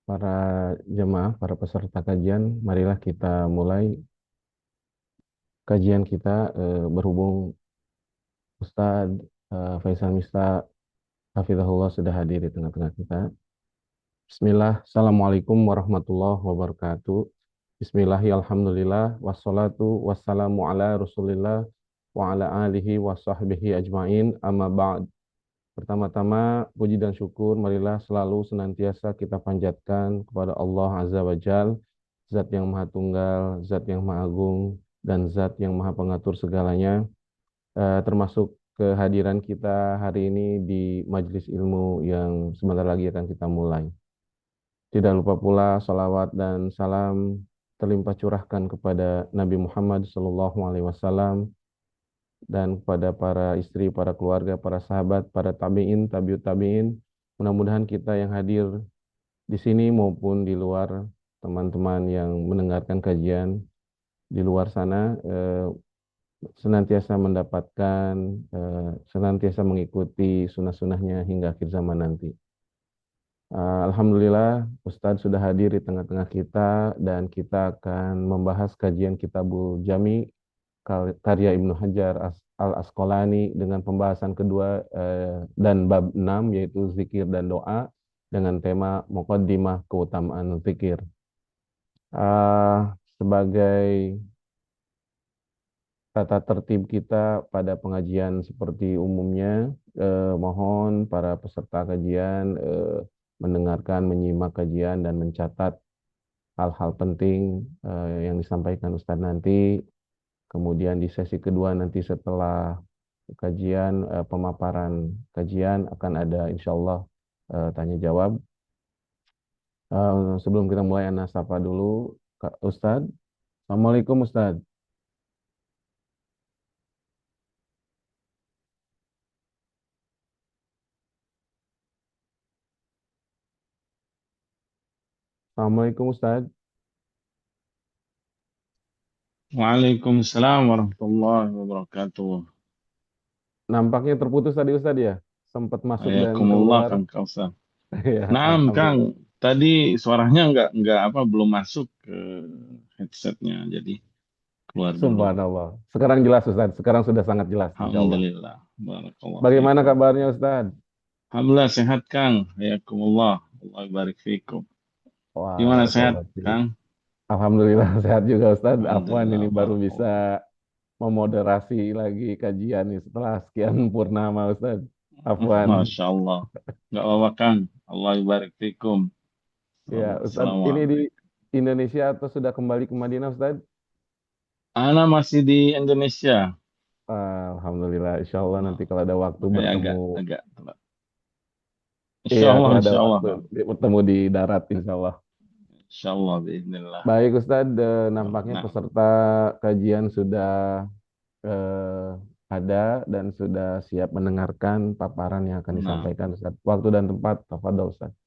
para jemaah, para peserta kajian, marilah kita mulai kajian kita berhubung Ustadz Faisal Mista Hafizahullah sudah hadir di tengah-tengah kita. Bismillah, Assalamualaikum warahmatullahi wabarakatuh. Bismillahirrahmanirrahim. Wassalatu wassalamu ala Rasulillah wa ala alihi wa sahbihi ajmain. Amma ba'd. Pertama-tama, puji dan syukur marilah selalu senantiasa kita panjatkan kepada Allah Azza wa Jal, Zat yang Maha Tunggal, Zat yang Maha Agung, dan Zat yang Maha Pengatur segalanya, termasuk kehadiran kita hari ini di majelis ilmu yang sebentar lagi akan kita mulai. Tidak lupa pula salawat dan salam terlimpah curahkan kepada Nabi Muhammad SAW dan kepada para istri, para keluarga, para sahabat, para tabi'in, tabiut tabi'in. Mudah-mudahan kita yang hadir di sini maupun di luar, teman-teman yang mendengarkan kajian di luar sana, senantiasa mendapatkan, senantiasa mengikuti sunnah-sunnahnya hingga akhir zaman nanti. Alhamdulillah, Ustadz sudah hadir di tengah-tengah kita dan kita akan membahas kajian Kitabul Jami karya Ibnu Hajar Al-Asqalani dengan pembahasan kedua dan bab 6 yaitu zikir dan doa dengan tema Muqaddimah keutamaan zikir. Sebagai tata tertib kita pada pengajian seperti umumnya, mohon para peserta kajian mendengarkan, menyimak kajian dan mencatat hal-hal penting yang disampaikan Ustadz nanti. Kemudian di sesi kedua nanti setelah kajian, pemaparan kajian akan ada insya Allah tanya jawab. Sebelum kita mulai, Ana sapa dulu Kak Ustadz. Assalamualaikum Ustadz. Assalamualaikum Ustadz. Waalaikumsalam warahmatullahi wabarakatuh. Nampaknya terputus tadi Ustadz ya. Sempat masuk dan Ayakumullah keluar. Kang Kausar. Ya, Naam Kang, Alhamdulillah. tadi suaranya nggak apa belum masuk ke headsetnya, jadi keluar dulu. Subhanallah. Sekarang jelas Ustadz. Sekarang sudah sangat jelas insya Allah. Alhamdulillah. Barakallahu Bagaimana fiikum. kabarnya Ustadz? Alhamdulillah sehat Kang. Ayakumullah. Allah barik fiikum. Wah, Gimana sehat barakallah. Kang? Alhamdulillah sehat juga Ustadz. Afwan Alhamdulillah ini baru bisa barakallah. memoderasi lagi kajian nih setelah sekian purnama Ustadz. Afwan. Masya Allah. Nggak apa-apa Kang. Allah barik fiikum. Ya Ustadz, ini di Assalamualaikum. Indonesia atau sudah kembali ke Madinah Ustadz? Ana masih di Indonesia. Alhamdulillah. Insya Allah nanti Oh, kalau ada waktu makanya bertemu. agak telat. Iya, kalau ada Insya Allah, waktu Kang. bertemu di darat insya Allah. Insya Allah, biiznillah. Baik Ustadz, nampaknya Nah, peserta kajian sudah eh, ada dan sudah siap mendengarkan paparan yang akan nah, disampaikan Ustadz. Waktu dan tempat, tafadhol Ustadz.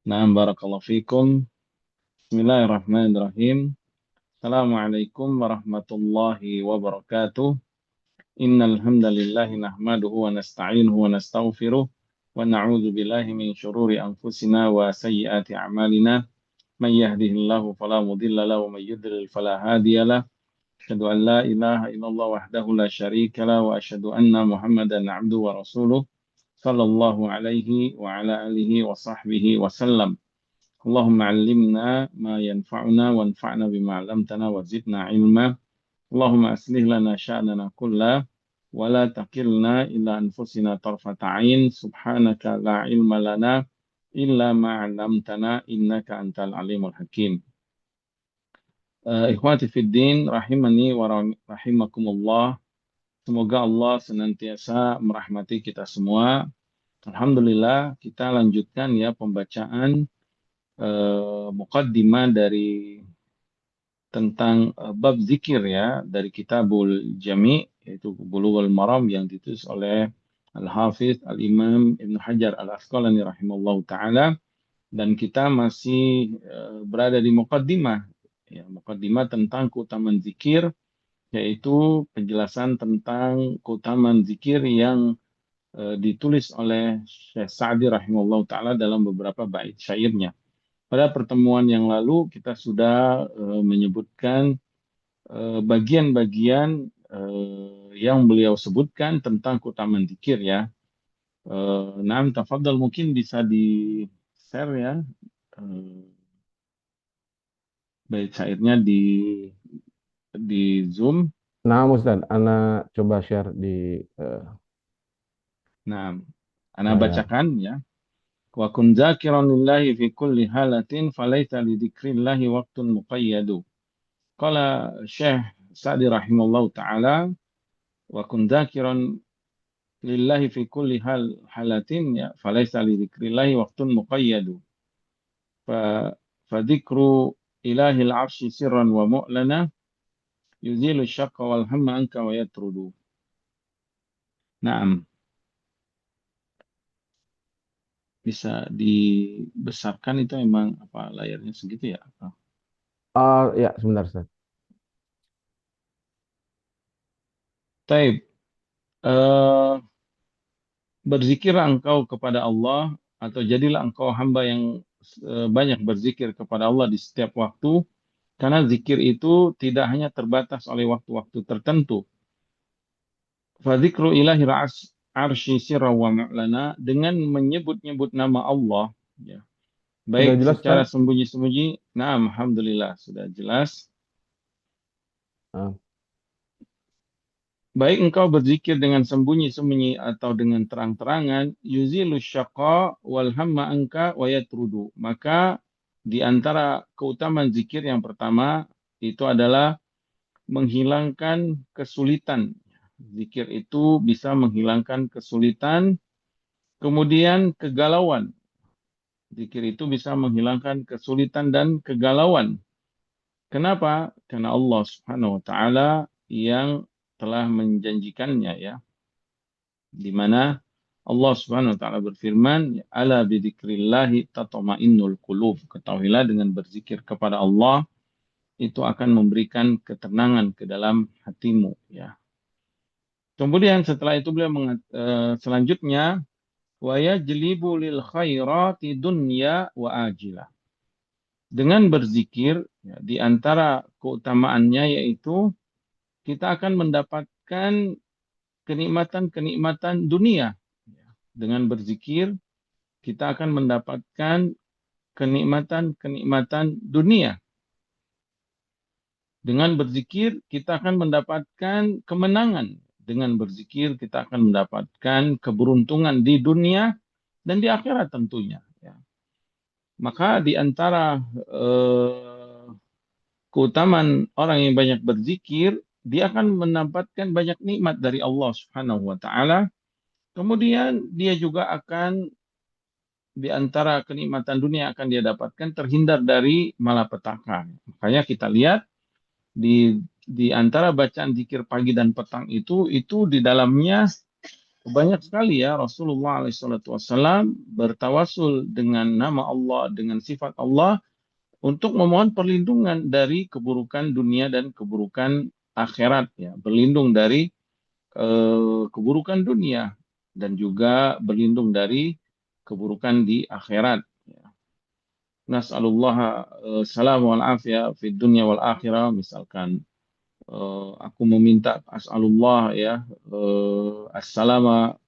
nah, barakallahu fikum. Bismillahirrahmanirrahim. Assalamualaikum warahmatullahi wabarakatuh. Innal hamdalillah nahmaduhu wa nasta'inuhu wa nastaghfiruh wa na'udzu billahi min syururi anfusina wa sayyiati a'malina. Man yahdihillahu fala mudilla lahu wa man yudlil fala hadiya lahu. Asyhadu an la ilaha illallah wahdahu la syarika lahu wa asyhadu anna Muhammadan 'abduhu wa rasuluh. Sallallahu alaihi wa ala alihi wa sahbihi wa sallam. Allahumma allimna ma yanfa'una wanfa'na bima 'allamtana wa zidna ilma. Allahumma aslih lana sya'nana kulla wa la takilna ila anfusina tarfata 'ain. Subhanaka la ilma lana illa ma 'allamtana innaka antal alimul hakim. Ikhwati fid din rahimani wa rahimakumullah. Semoga Allah senantiasa merahmati kita semua. Alhamdulillah, kita lanjutkan ya pembacaan muqaddimah dari tentang bab zikir ya dari Kitabul Jami yaitu Bulughul Maram yang ditulis oleh Al-Hafiz Al-Imam Ibnu Hajar Al-Asqalani rahimallahu taala, dan kita masih berada di muqaddimah ya, muqaddimah tentang keutamaan zikir, yaitu penjelasan tentang keutamaan zikir yang ditulis oleh Syekh Sa'di rahimahullah taala dalam beberapa bait syairnya. Pada pertemuan yang lalu kita sudah menyebutkan bagian-bagian yang beliau sebutkan tentang keutamaan zikir ya. Nah, tafadhal mungkin bisa di-share ya eh, bait syairnya di Zoom. Nah, Ustaz, Ana coba share di Nah, ana layar. bacakan ya. Wa kun dzakiran lillahi fi kulli halatin falaita li dzikrillahi waqtun muqayyadu. Qala Syekh Sa'di rahimahullah taala wa kun dzakiran lillahi fi kulli halatin ya falaita li dzikrillahi waqtun muqayyadu. Fa fadzikru ilahil arsy sirran wa mu'lana yuzilu syaqqa wal hamma anka wa yatrudu. Naam, bisa dibesarkan itu emang apa layarnya segitu ya? Apa? Oh, ya, sebentar, Ustaz. Taib. Eh, berzikirlah engkau kepada Allah atau jadilah engkau hamba yang banyak berzikir kepada Allah di setiap waktu karena zikir itu tidak hanya terbatas oleh waktu-waktu tertentu. Fadzikru ilahi arsy sirra wa ma'lana dengan menyebut-nyebut nama Allah ya. Sudah Baik jelas, secara Ustaz? sembunyi-sembunyi. Nah, alhamdulillah sudah jelas. Ah, Baik engkau berzikir dengan sembunyi-sembunyi atau dengan terang-terangan, yuzilu syaqa wal hamma anka wa yatrudu. Maka di antara keutamaan zikir yang pertama itu adalah menghilangkan kesulitan. Zikir itu bisa menghilangkan kesulitan, kemudian kegalauan. Zikir itu bisa menghilangkan kesulitan dan kegalauan. Kenapa? Karena Allah Subhanahu wa taala yang telah menjanjikannya ya, di mana Allah Subhanahu wa taala berfirman, "Ala bidzikrillahi tatma'innul qulub." Ketahuilah dengan berzikir kepada Allah itu akan memberikan ketenangan ke dalam hatimu ya. Kemudian setelah itu beliau selanjutnya wa yajlibu lil khairati dunya wa ajilah. Dengan berzikir ya, di antara keutamaannya yaitu kita akan mendapatkan kenikmatan-kenikmatan dunia. Dengan berzikir, kita akan mendapatkan kenikmatan-kenikmatan dunia. Dengan berzikir, kita akan mendapatkan kemenangan. Dengan berzikir, kita akan mendapatkan keberuntungan di dunia dan di akhirat tentunya. Ya. Maka di antara keutamaan orang yang banyak berzikir, dia akan mendapatkan banyak nikmat dari Allah Subhanahu wa taala. Kemudian dia juga akan di antara kenikmatan dunia akan dia dapatkan terhindar dari malapetaka. Makanya kita lihat di antara bacaan zikir pagi dan petang itu di dalamnya banyak sekali ya Rasulullah SAW bertawasul dengan nama Allah, dengan sifat Allah untuk memohon perlindungan dari keburukan dunia dan keburukan akhirat ya, berlindung dari keburukan dunia dan juga berlindung dari keburukan di akhirat. Nas'alullah salam wal afiyah fi dunya wal akhirah. Misalkan aku meminta as'alullah ya as-salama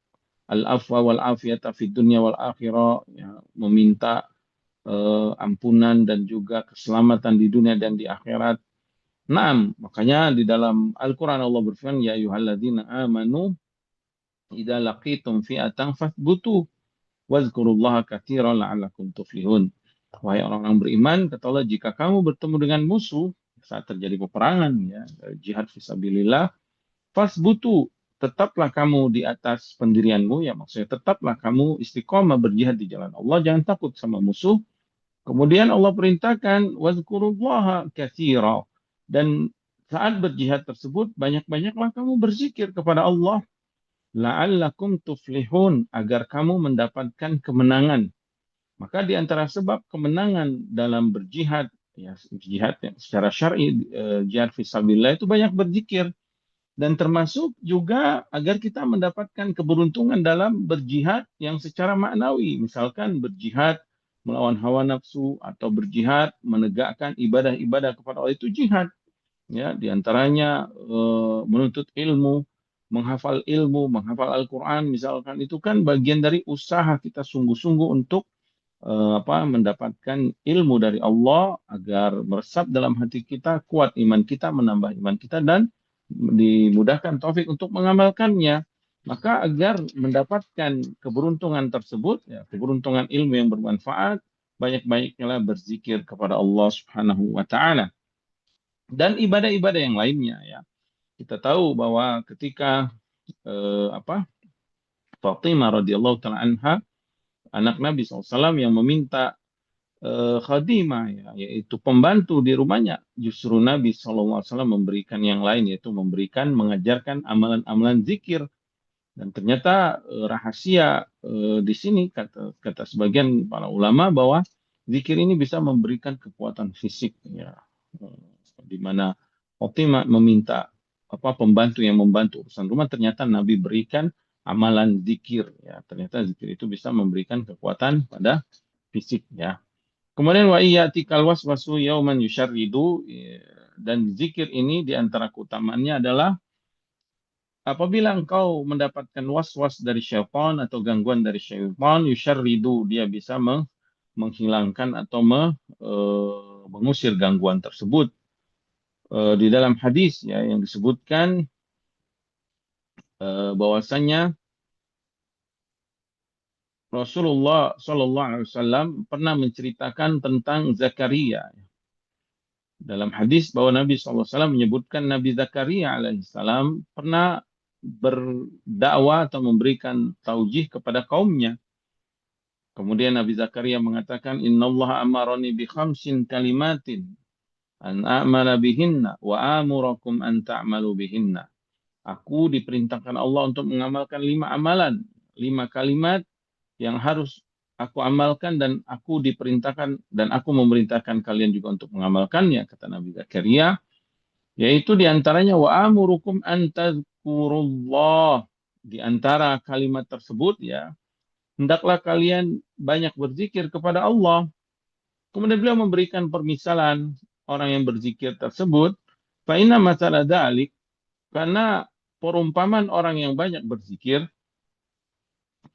al-afwa wal afiyata fi dunya wal akhirah ya, meminta ampunan dan juga keselamatan di dunia dan di akhirat. Naam, makanya di dalam Al-Quran Allah berfirman, Ya ayyuhalladzina amanu, idza laqitum fi'atan fathbutu, wazkurullaha katsiran la'allakum tuflihun. Wahai orang-orang beriman, katakanlah jika kamu bertemu dengan musuh saat terjadi peperangan, ya, jihad fisabilillah, fasbutu, tetaplah kamu di atas pendirianmu, ya maksudnya tetaplah kamu istiqomah berjihad di jalan Allah, jangan takut sama musuh. Kemudian Allah perintahkan wazkurullaha katsira. Dan saat berjihad tersebut banyak-banyaklah kamu berzikir kepada Allah la'allakum tuflihun agar kamu mendapatkan kemenangan. Maka di antara sebab kemenangan dalam berjihad ya jihad ya, secara syar'i jihad fisabilillah itu banyak berzikir. Dan termasuk juga agar kita mendapatkan keberuntungan dalam berjihad yang secara maknawi. Misalkan berjihad melawan hawa nafsu atau berjihad menegakkan ibadah-ibadah kepada Allah, itu jihad. Ya, diantaranya menuntut ilmu, menghafal ilmu, menghafal Al-Quran, misalkan itu kan bagian dari usaha kita sungguh-sungguh untuk mendapatkan ilmu dari Allah agar meresap dalam hati kita, kuat iman kita, menambah iman kita, dan dimudahkan taufik untuk mengamalkannya. Maka agar mendapatkan keberuntungan tersebut, ya, keberuntungan ilmu yang bermanfaat, banyak-banyaknya berzikir kepada Allah Subhanahu wa Ta'ala. Dan ibadah-ibadah yang lainnya, ya. Kita tahu bahwa ketika Fatimah radhiyallahu taala anha, anak Nabi SAW, yang meminta khadimah, ya, yaitu pembantu di rumahnya, justru Nabi SAW memberikan yang lain, yaitu mengajarkan amalan-amalan zikir. Dan ternyata rahasia di sini, kata sebagian para ulama, bahwa zikir ini bisa memberikan kekuatan fisik, ya. Di mana Fatimah meminta pembantu yang membantu urusan rumah, ternyata Nabi berikan amalan zikir, ya. Ternyata zikir itu bisa memberikan kekuatan pada fisik, ya. Kemudian wa iyyatikal waswasu yauman yusyarridu, dan zikir ini di antara keutamaannya adalah apabila engkau mendapatkan waswas dari syaitan atau gangguan dari syaitan, yusyarridu, dia bisa menghilangkan atau mengusir gangguan tersebut. Di dalam hadis, ya, yang disebutkan bahwasanya Rasulullah Shallallahu Alaihi Wasallam pernah menceritakan tentang Zakaria. Dalam hadis bahwa Nabi SAW menyebutkan Nabi Zakaria alaihissalam pernah berdakwah atau memberikan taujih kepada kaumnya. Kemudian Nabi Zakaria mengatakan, Inna Allah amarani bi khamsin kalimatin an a'mala bihinna wa amurakum an ta'malu bihinna. Aku diperintahkan Allah untuk mengamalkan 5 amalan, 5 kalimat yang harus aku amalkan, dan aku diperintahkan dan aku memerintahkan kalian juga untuk mengamalkannya, kata Nabi Zakaria, yaitu diantaranya wa amurukum an tazkurullah. Di antara kalimat tersebut, ya, hendaklah kalian banyak berzikir kepada Allah. Kemudian beliau memberikan permisalan orang yang berzikir tersebut, fa inna masalah dalik, karena perumpamaan orang yang banyak berzikir,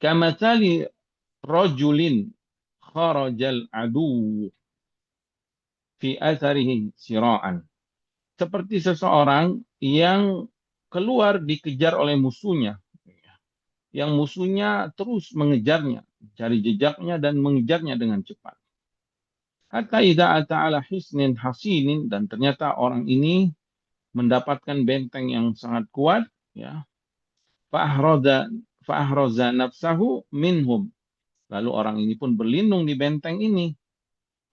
kamatsali rajulin kharajal adu fi atharihi sira'an. Seperti seseorang yang keluar dikejar oleh musuhnya, yang musuhnya terus mengejarnya, cari jejaknya dan mengejarnya dengan cepat. Hatta idza ta'ala hisnin hasinin, dan ternyata orang ini mendapatkan benteng yang sangat kuat, ya. Fa'ahraza nafsahu minhum. Lalu orang ini pun berlindung di benteng ini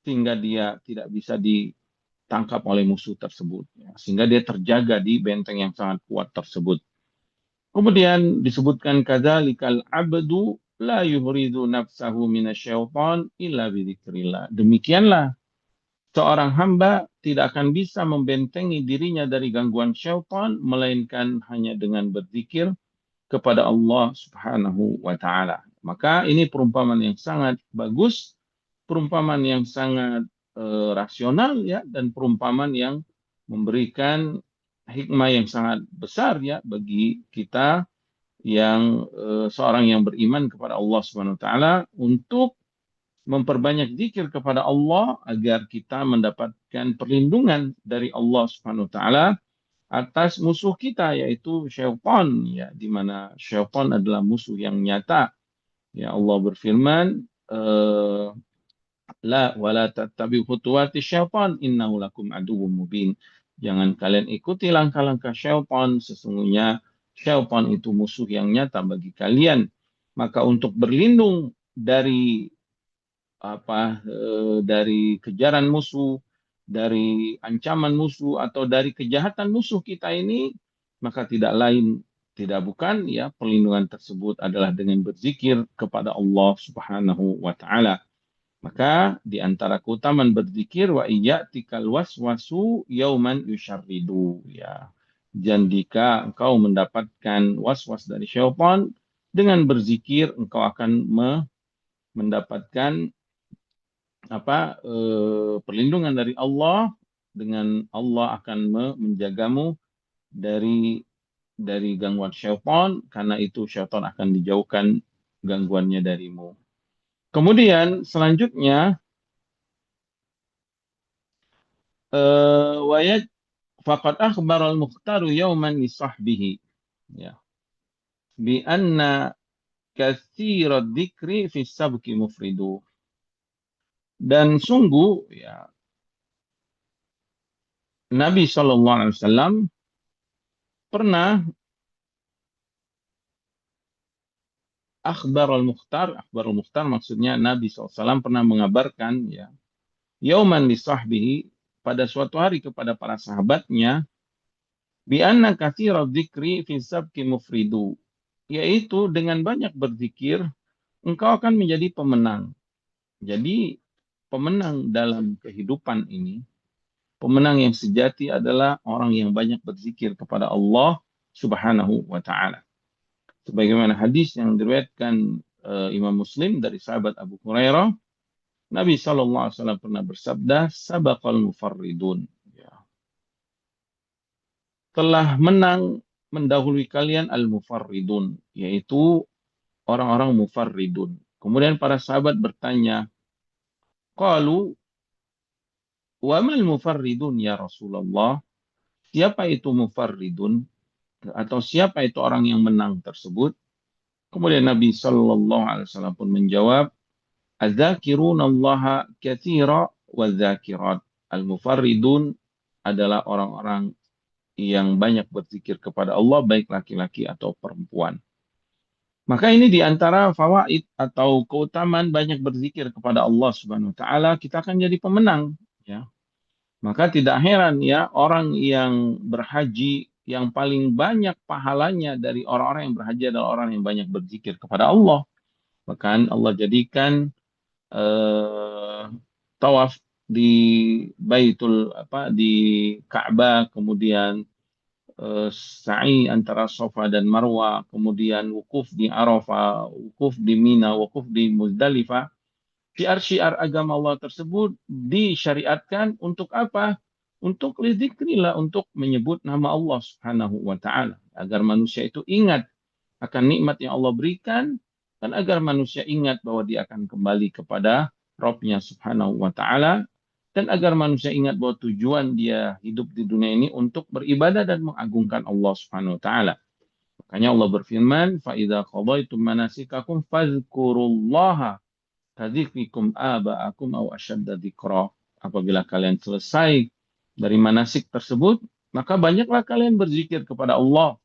sehingga dia tidak bisa ditangkap oleh musuh tersebut, ya. Sehingga dia terjaga di benteng yang sangat kuat tersebut. Kemudian disebutkan kadzalikal abdu la yuhridu nafsahu minasyaiton illa bidzikrillah. Demikianlah seorang hamba tidak akan bisa membentengi dirinya dari gangguan syaitan melainkan hanya dengan berzikir kepada Allah Subhanahu wa taala. Maka ini perumpamaan yang sangat bagus, perumpamaan yang sangat rasional, ya, dan perumpamaan yang memberikan hikmah yang sangat besar, ya, bagi kita yang seorang yang beriman kepada Allah Subhanahu wa taala, untuk memperbanyak zikir kepada Allah agar kita mendapatkan perlindungan dari Allah Subhanahu wa taala atas musuh kita, yaitu syaitan, ya, di mana syaitan adalah musuh yang nyata. Ya, Allah berfirman, la wala tattabi'u khutuwati syaitan innahu lakum aduwwum mubin. Jangan kalian ikuti langkah-langkah syaitan, sesungguhnya syaitan itu musuh yang nyata bagi kalian. Maka untuk berlindung dari dari kejaran musuh, dari ancaman musuh, atau dari kejahatan musuh kita ini, maka tidak bukan, ya, perlindungan tersebut adalah dengan berzikir kepada Allah Subhanahu wa taala. Maka di antara keutamaan berzikir, wa iyyatikal waswasu yauman yusyarridu, ya. Dan jika engkau mendapatkan was-was dari syaitan, dengan berzikir engkau akan mendapatkan perlindungan dari Allah. Dengan Allah akan menjagamu dari gangguan syaitan, karena itu syaitan akan dijauhkan gangguannya darimu. Kemudian selanjutnya wayat faqad akhbara al-mukhtaru yawman li sahbihi, ya, bi anna katsira dzikri fi sabqi mufridu. Dan sungguh, ya, Nabi Shallallahu Alaihi Wasallam pernah akhbar al-mukhtar maksudnya Nabi SAW pernah mengabarkan, ya, yauman li sahbihi, pada suatu hari kepada para sahabatnya, bi anna katsira dzikri fi sabqi mufridu, yaitu dengan banyak berzikir engkau akan menjadi pemenang. Jadi pemenang dalam kehidupan ini, pemenang yang sejati adalah orang yang banyak berzikir kepada Allah Subhanahu wa taala. Sebagaimana hadis yang diriwayatkan Imam Muslim dari sahabat Abu Hurairah, Nabi Shallallahu Alaihi Wasallam pernah bersabda, "Sabaqal mufarridun." Ya. Telah menang mendahului kalian al-mufarridun, yaitu orang-orang mufarridun. Kemudian para sahabat bertanya, qalu wa mal mufarridun ya Rasulullah? Siapa itu mufarridun? Atau siapa itu orang yang menang tersebut? Kemudian Nabi Shallallahu Alaihi Wasallam pun menjawab, "Adzakirunallaha katsira wadzakirat." Al-mufarridun adalah orang-orang yang banyak berzikir kepada Allah, baik laki-laki atau perempuan. Maka ini di antara fawaid atau keutamaan banyak berzikir kepada Allah Subhanahu wa taala, kita akan jadi pemenang, ya. Maka tidak heran, ya, orang yang berhaji yang paling banyak pahalanya dari orang-orang yang berhaji adalah orang yang banyak berzikir kepada Allah. Bahkan Allah jadikan eh, tawaf di di Ka'bah, kemudian sa'i antara Safa dan Marwa, kemudian wukuf di Arafah, wukuf di Mina, wukuf di Muzdalifah. Syiar-syiar agama Allah tersebut disyariatkan untuk apa? Untuk lidzikrillah, untuk menyebut nama Allah Subhanahu wa taala, agar manusia itu ingat akan nikmat yang Allah berikan, dan agar manusia ingat bahwa dia akan kembali kepada Rabb-Nya Subhanahu wa taala, dan agar manusia ingat bahwa tujuan dia hidup di dunia ini untuk beribadah dan mengagungkan Allah Subhanahu wa taala. Makanya Allah berfirman, "Fa idza qadaitum manasikakum fadhkurullaha kadzikrikum aba'akum aw asyadda dzikra." Apabila kalian selesai dari manasik tersebut, maka banyaklah kalian berzikir kepada Allah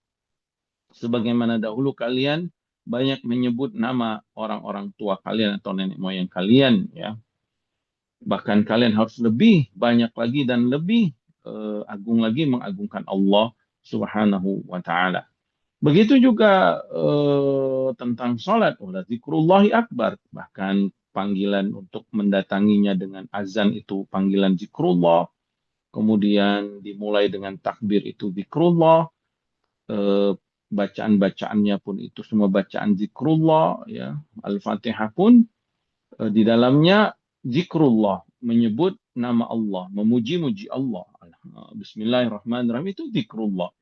sebagaimana dahulu kalian banyak menyebut nama orang-orang tua kalian atau nenek moyang kalian, ya. Bahkan kalian harus lebih banyak lagi dan lebih agung lagi mengagungkan Allah Subhanahu wa taala. Begitu juga tentang salat, zikrullahi akbar, bahkan panggilan untuk mendatanginya dengan azan itu panggilan zikrullah, kemudian dimulai dengan takbir itu zikrullah, eh, bacaan-bacaannya pun itu semua bacaan zikrullah, ya. Al-Fatihah pun di dalamnya zikrullah, menyebut nama Allah, memuji-muji Allah. Bismillahirrahmanirrahim itu zikrullah.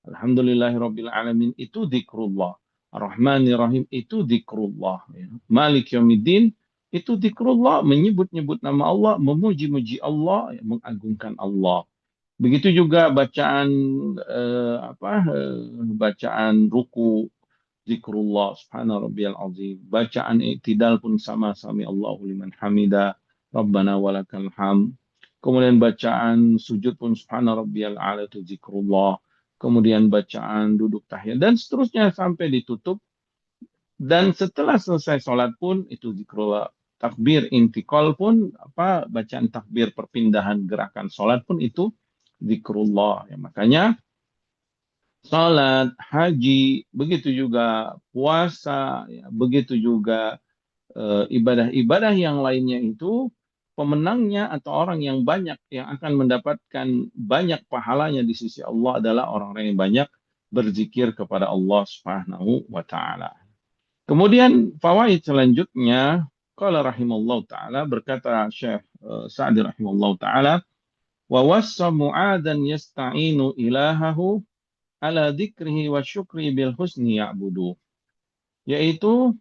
Alhamdulillahirabbil alamin itu zikrullah. Ar-Rahmanir-Rahim itu zikrullah, ya. Malik Yaumiddin itu zikrullah, menyebut-nyebut nama Allah, memuji-muji Allah, ya, mengagungkan Allah. Begitu juga bacaan bacaan ruku zikrullah subhana rabbiyal azim. Bacaan i'tidal pun sama, sami Allahu liman hamida rabbana walakal ham. Kemudian bacaan sujud pun subhana rabbiyal a'la itu zikrullah. Kemudian bacaan duduk tahiyat dan seterusnya sampai ditutup. Dan setelah selesai sholat pun itu zikrullah. Takbir intikal pun bacaan takbir perpindahan gerakan sholat pun itu zikrullah, ya. Makanya salat, haji, begitu juga puasa, ya, begitu juga ibadah-ibadah yang lainnya itu pemenangnya atau orang yang banyak yang akan mendapatkan banyak pahalanya di sisi Allah adalah orang-orang yang banyak berzikir kepada Allah Subhanahu wa taala. Kemudian fawaid selanjutnya, qala rahimallahu taala, berkata Syekh Sa'di rahimallahu taala, wa wassa Mu'adzan yasta'inu ilahahu ala dzikrihi wa syukri bil husni ya'budu. Yaitu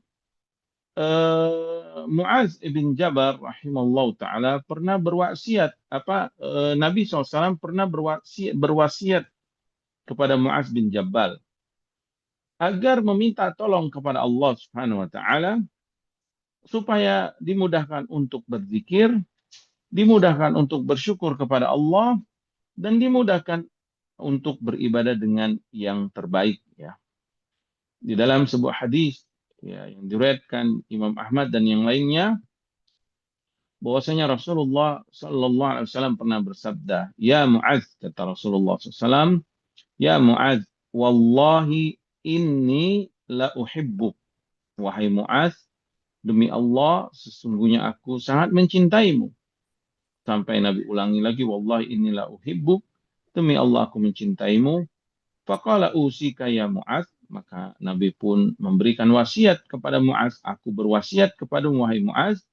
Mu'adz bin Jabal rahimallahu taala pernah berwasiat Nabi SAW pernah berwasiat kepada Mu'adz bin Jabal agar meminta tolong kepada Allah Subhanahu wa taala supaya dimudahkan untuk berzikir, dimudahkan untuk bersyukur kepada Allah, dan dimudahkan untuk beribadah dengan yang terbaik, ya. Di dalam sebuah hadis, ya, yang diriwayatkan Imam Ahmad dan yang lainnya, bahwasanya Rasulullah Sallallahu Alaihi Wasallam pernah bersabda, ya Mu'adz, kata Rasulullah SAW, ya Mu'adz, wallahi inni la uhibbuk. Wahai Mu'adz, demi Allah, sesungguhnya aku sangat mencintaimu. Sampai Nabi ulangi lagi, wallahi inni la uhibbuk, demi Allah aku mencintaimu. Faqala usika ya Mu'adz, maka Nabi pun memberikan wasiat kepada Mu'adz, aku berwasiat kepada wahai Mu'adz,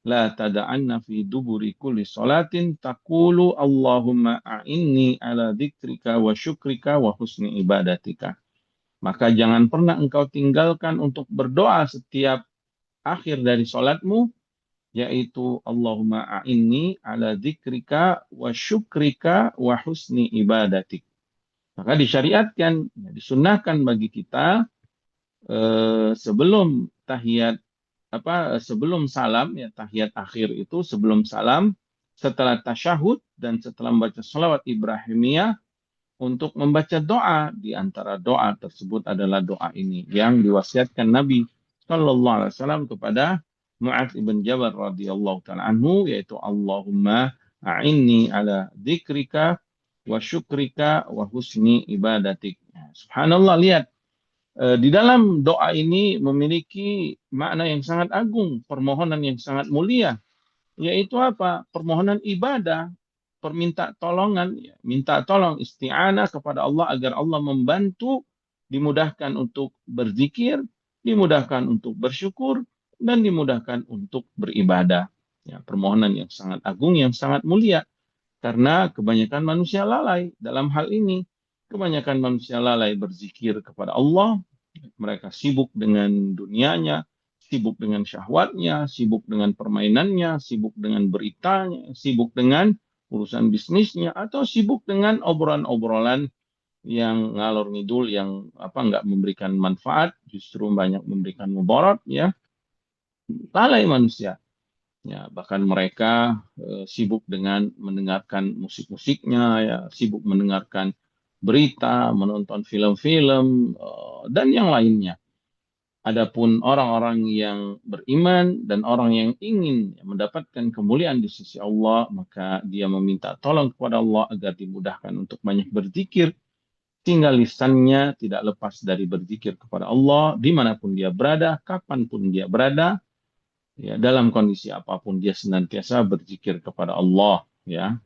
la tada'anna fi duburi kulli salatin taqulu Allahumma a'inni ala dzikrika wa syukrika wa husni ibadatika. Maka jangan pernah engkau tinggalkan untuk berdoa setiap akhir dari salatmu, yaitu Allahumma a'inni ala dzikrika wa syukrika wa husni ibadatik. Maka disyariatkan, disunnahkan bagi kita sebelum tahiyat sebelum salam, ya, tahiyat akhir itu sebelum salam, setelah tasyahud dan setelah membaca salawat Ibrahimiyah, untuk membaca doa. Di antara doa tersebut adalah doa ini yang diwasiatkan Nabi Shallallahu Alaihi Wasallam kepada Mu'adz bin Jabal radhiyallahu taala anhu, yaitu Allahumma a'inni ala dzikrika wa syukrika wa husni ibadatik. Subhanallah, lihat, di dalam doa ini memiliki makna yang sangat agung, permohonan yang sangat mulia, yaitu apa? Permohonan ibadah, perminta tolongan, ya, minta tolong isti'anah kepada Allah agar Allah membantu, dimudahkan untuk berzikir, dimudahkan untuk bersyukur, dan dimudahkan untuk beribadah. Ya, permohonan yang sangat agung, yang sangat mulia. Karena kebanyakan manusia lalai dalam hal ini. Kebanyakan manusia lalai berzikir kepada Allah. Mereka sibuk dengan dunianya, sibuk dengan syahwatnya, sibuk dengan permainannya, sibuk dengan beritanya, sibuk dengan urusan bisnisnya, atau sibuk dengan obrolan-obrolan yang ngalor ngidul, yang nggak memberikan manfaat, justru banyak memberikan mudarat, ya. Lalai manusia. Ya, bahkan mereka sibuk dengan mendengarkan musik-musiknya, ya, sibuk mendengarkan berita, menonton film-film, dan yang lainnya. Adapun orang-orang yang beriman dan orang yang ingin mendapatkan kemuliaan di sisi Allah, maka dia meminta tolong kepada Allah agar dimudahkan untuk banyak berzikir, sehingga lisannya tidak lepas dari berzikir kepada Allah dimanapun dia berada, kapanpun dia berada, ya, dalam kondisi apapun dia senantiasa berzikir kepada Allah, ya.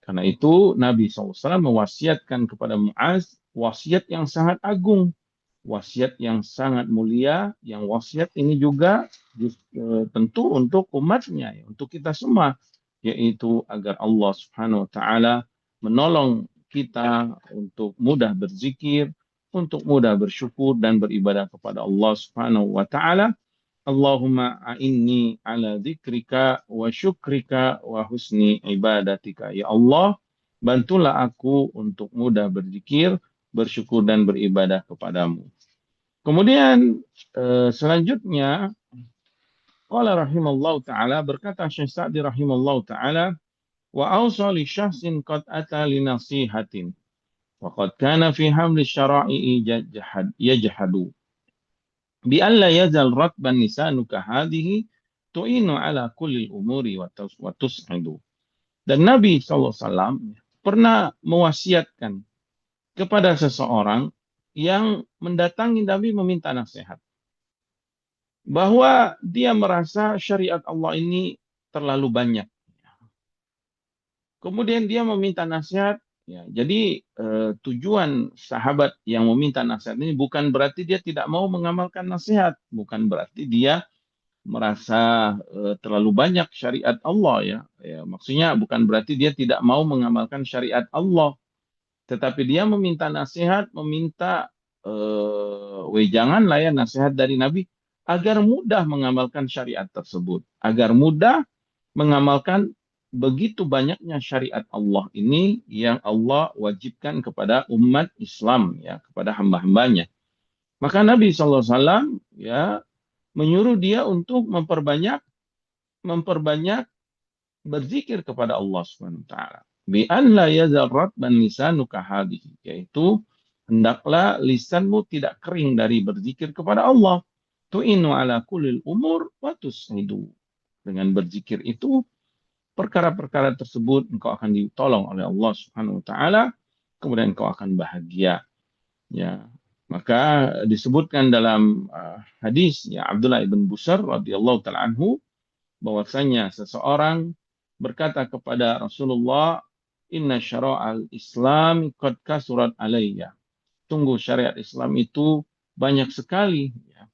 Karena itu Nabi SAW mewasiatkan kepada Mu'adz wasiat yang sangat agung, wasiat yang sangat mulia, yang wasiat ini juga tentu untuk umatnya, ya, untuk kita semua, yaitu agar Allah Subhanahu wa taala menolong kita untuk mudah berzikir, untuk mudah bersyukur dan beribadah kepada Allah Subhanahu wa taala. Allahumma a'inni ala dzikrika wa syukrika wa husni ibadatika. Ya Allah, bantulah aku untuk mudah berzikir, bersyukur dan beribadah kepadamu. Kemudian selanjutnya, qala rahimallahu taala, berkata Syekh Sa'di rahimallahu taala, wa awsa li syahsin qad ata li nasihatin wa qad kana fi hamli syara'i yajhadu bi alla yazal ratban lisanuka hadhihi tu'inu ala kulli umuri wa tus'idu. Dan Nabi SAW pernah mewasiatkan kepada seseorang yang mendatangi Nabi meminta nasihat, bahwa dia merasa syariat Allah ini terlalu banyak. Kemudian dia meminta nasihat. Ya, jadi tujuan sahabat yang meminta nasihat ini bukan berarti dia tidak mau mengamalkan nasihat, bukan berarti dia merasa terlalu banyak syariat Allah ya. Ya, maksudnya bukan berarti dia tidak mau mengamalkan syariat Allah, tetapi dia meminta nasihat, meminta wejangan lah ya nasihat dari Nabi agar mudah mengamalkan syariat tersebut, agar mudah mengamalkan begitu banyaknya syariat Allah ini yang Allah wajibkan kepada umat Islam ya, kepada hamba-hambanya. Maka Nabi SAW ya menyuruh dia untuk memperbanyak berzikir kepada Allah Subhanahu wa taala. Bi an la yazal ratban lisanuka hadhihi, yaitu hendaklah lisanmu tidak kering dari berzikir kepada Allah. Tu'inu ala kulil umur wa tus'idu. Dengan berzikir itu perkara-perkara tersebut engkau akan ditolong oleh Allah Subhanahu wa taala, kemudian engkau akan bahagia. Ya. Maka disebutkan dalam hadis ya Abdullah ibn Busar radhiyallahu taala anhu bahwasanya seseorang berkata kepada Rasulullah, "Inna syara'al Islam qad kasurat alayya." Tunggu, syariat Islam itu banyak sekali. Ya.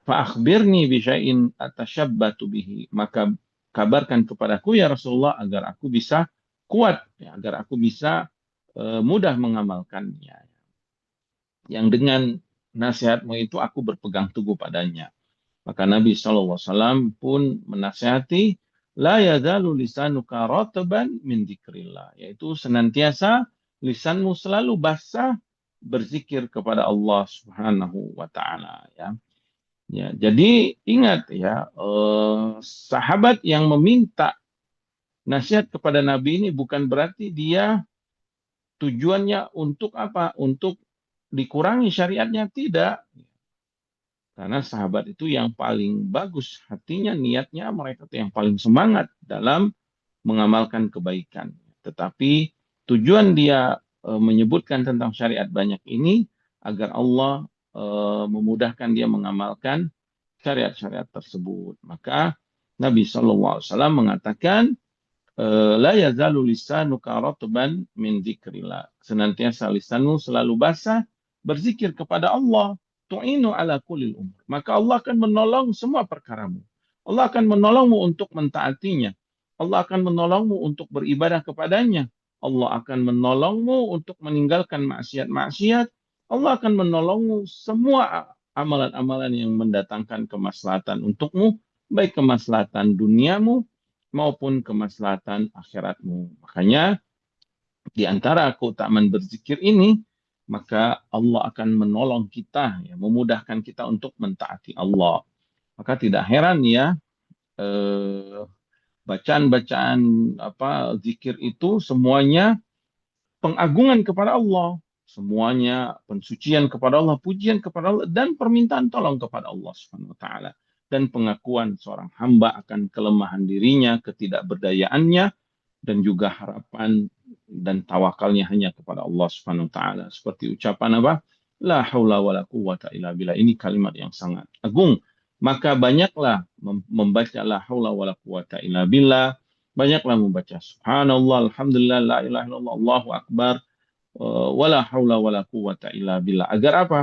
Fa akhbirni bi syai'in atasyabbatu bihi. Maka kabarkan kepadaku ya Rasulullah agar aku bisa kuat, ya, agar aku bisa mudah mengamalkannya. Yang dengan nasihatmu itu aku berpegang teguh padanya. Maka Nabi SAW pun menasihati, la yazalu lisanuka rataban min dzikrillah, yaitu senantiasa lisanmu selalu basah berzikir kepada Allah Subhanahu wa taala ya. Ya, jadi ingat ya, sahabat yang meminta nasihat kepada Nabi ini bukan berarti dia tujuannya untuk apa? Untuk dikurangi syariatnya, tidak. Karena sahabat itu yang paling bagus hatinya, niatnya mereka itu yang paling semangat dalam mengamalkan kebaikan. Tetapi tujuan dia menyebutkan tentang syariat banyak ini agar Allah memudahkan dia mengamalkan syariat-syariat tersebut. Maka Nabi SAW mengatakan, la yazalu lisanuka ratban min dzikrillah. Senantiasa lisanmu selalu basah berzikir kepada Allah. Tu'inu ala kulil umur. Maka Allah akan menolong semua perkaramu. Allah akan menolongmu untuk mentaatinya. Allah akan menolongmu untuk beribadah kepadanya. Allah akan menolongmu untuk meninggalkan maksiat-maksiat. Allah akan menolongmu semua amalan-amalan yang mendatangkan kemaslahatan untukmu, baik kemaslahatan duniamu maupun kemaslahatan akhiratmu. Makanya di antara keutamaan berzikir ini, maka Allah akan menolong kita, ya, memudahkan kita untuk mentaati Allah. Maka tidak heran ya, bacaan-bacaan apa zikir itu semuanya pengagungan kepada Allah, semuanya pensucian kepada Allah, pujian kepada Allah, dan permintaan tolong kepada Allah Subhanahu wa taala. Dan pengakuan seorang hamba akan kelemahan dirinya, ketidakberdayaannya, dan juga harapan dan tawakalnya hanya kepada Allah Subhanahu wa taala. Seperti ucapan apa? La haula wala quwata illa billah. Ini kalimat yang sangat agung. Maka banyaklah membaca la haula wala quwata illa billah. Banyaklah membaca subhanallah, alhamdulillah, la ilaha illallah, Allahu akbar, wala haula wala quwata illa billah. Agar apa?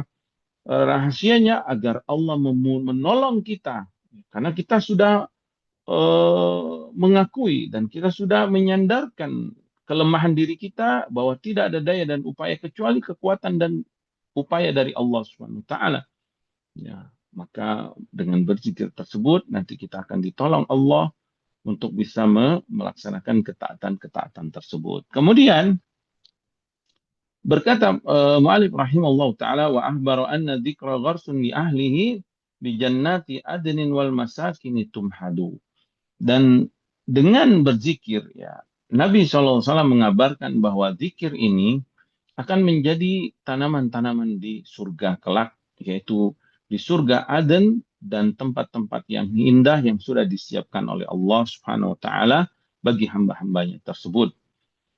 Rahasianya agar Allah menolong kita. Karena kita sudah mengakui dan kita sudah menyandarkan kelemahan diri kita bahwa tidak ada daya dan upaya kecuali kekuatan dan upaya dari Allah Subhanahu wa taala. Ya, maka dengan berzikir tersebut nanti kita akan ditolong Allah untuk bisa melaksanakan ketaatan-ketaatan tersebut. Kemudian berkata Mu'alif rahimallahu taala wa ahbara anna dzikra gharsun li ahlihi bi jannati adnin wal masakini tumhadu. Dan dengan berzikir ya Nabi SAW mengabarkan bahwa zikir ini akan menjadi tanaman-tanaman di surga kelak, yaitu di surga Aden dan tempat-tempat yang indah yang sudah disiapkan oleh Allah Subhanahu wa taala bagi hamba-hambanya tersebut.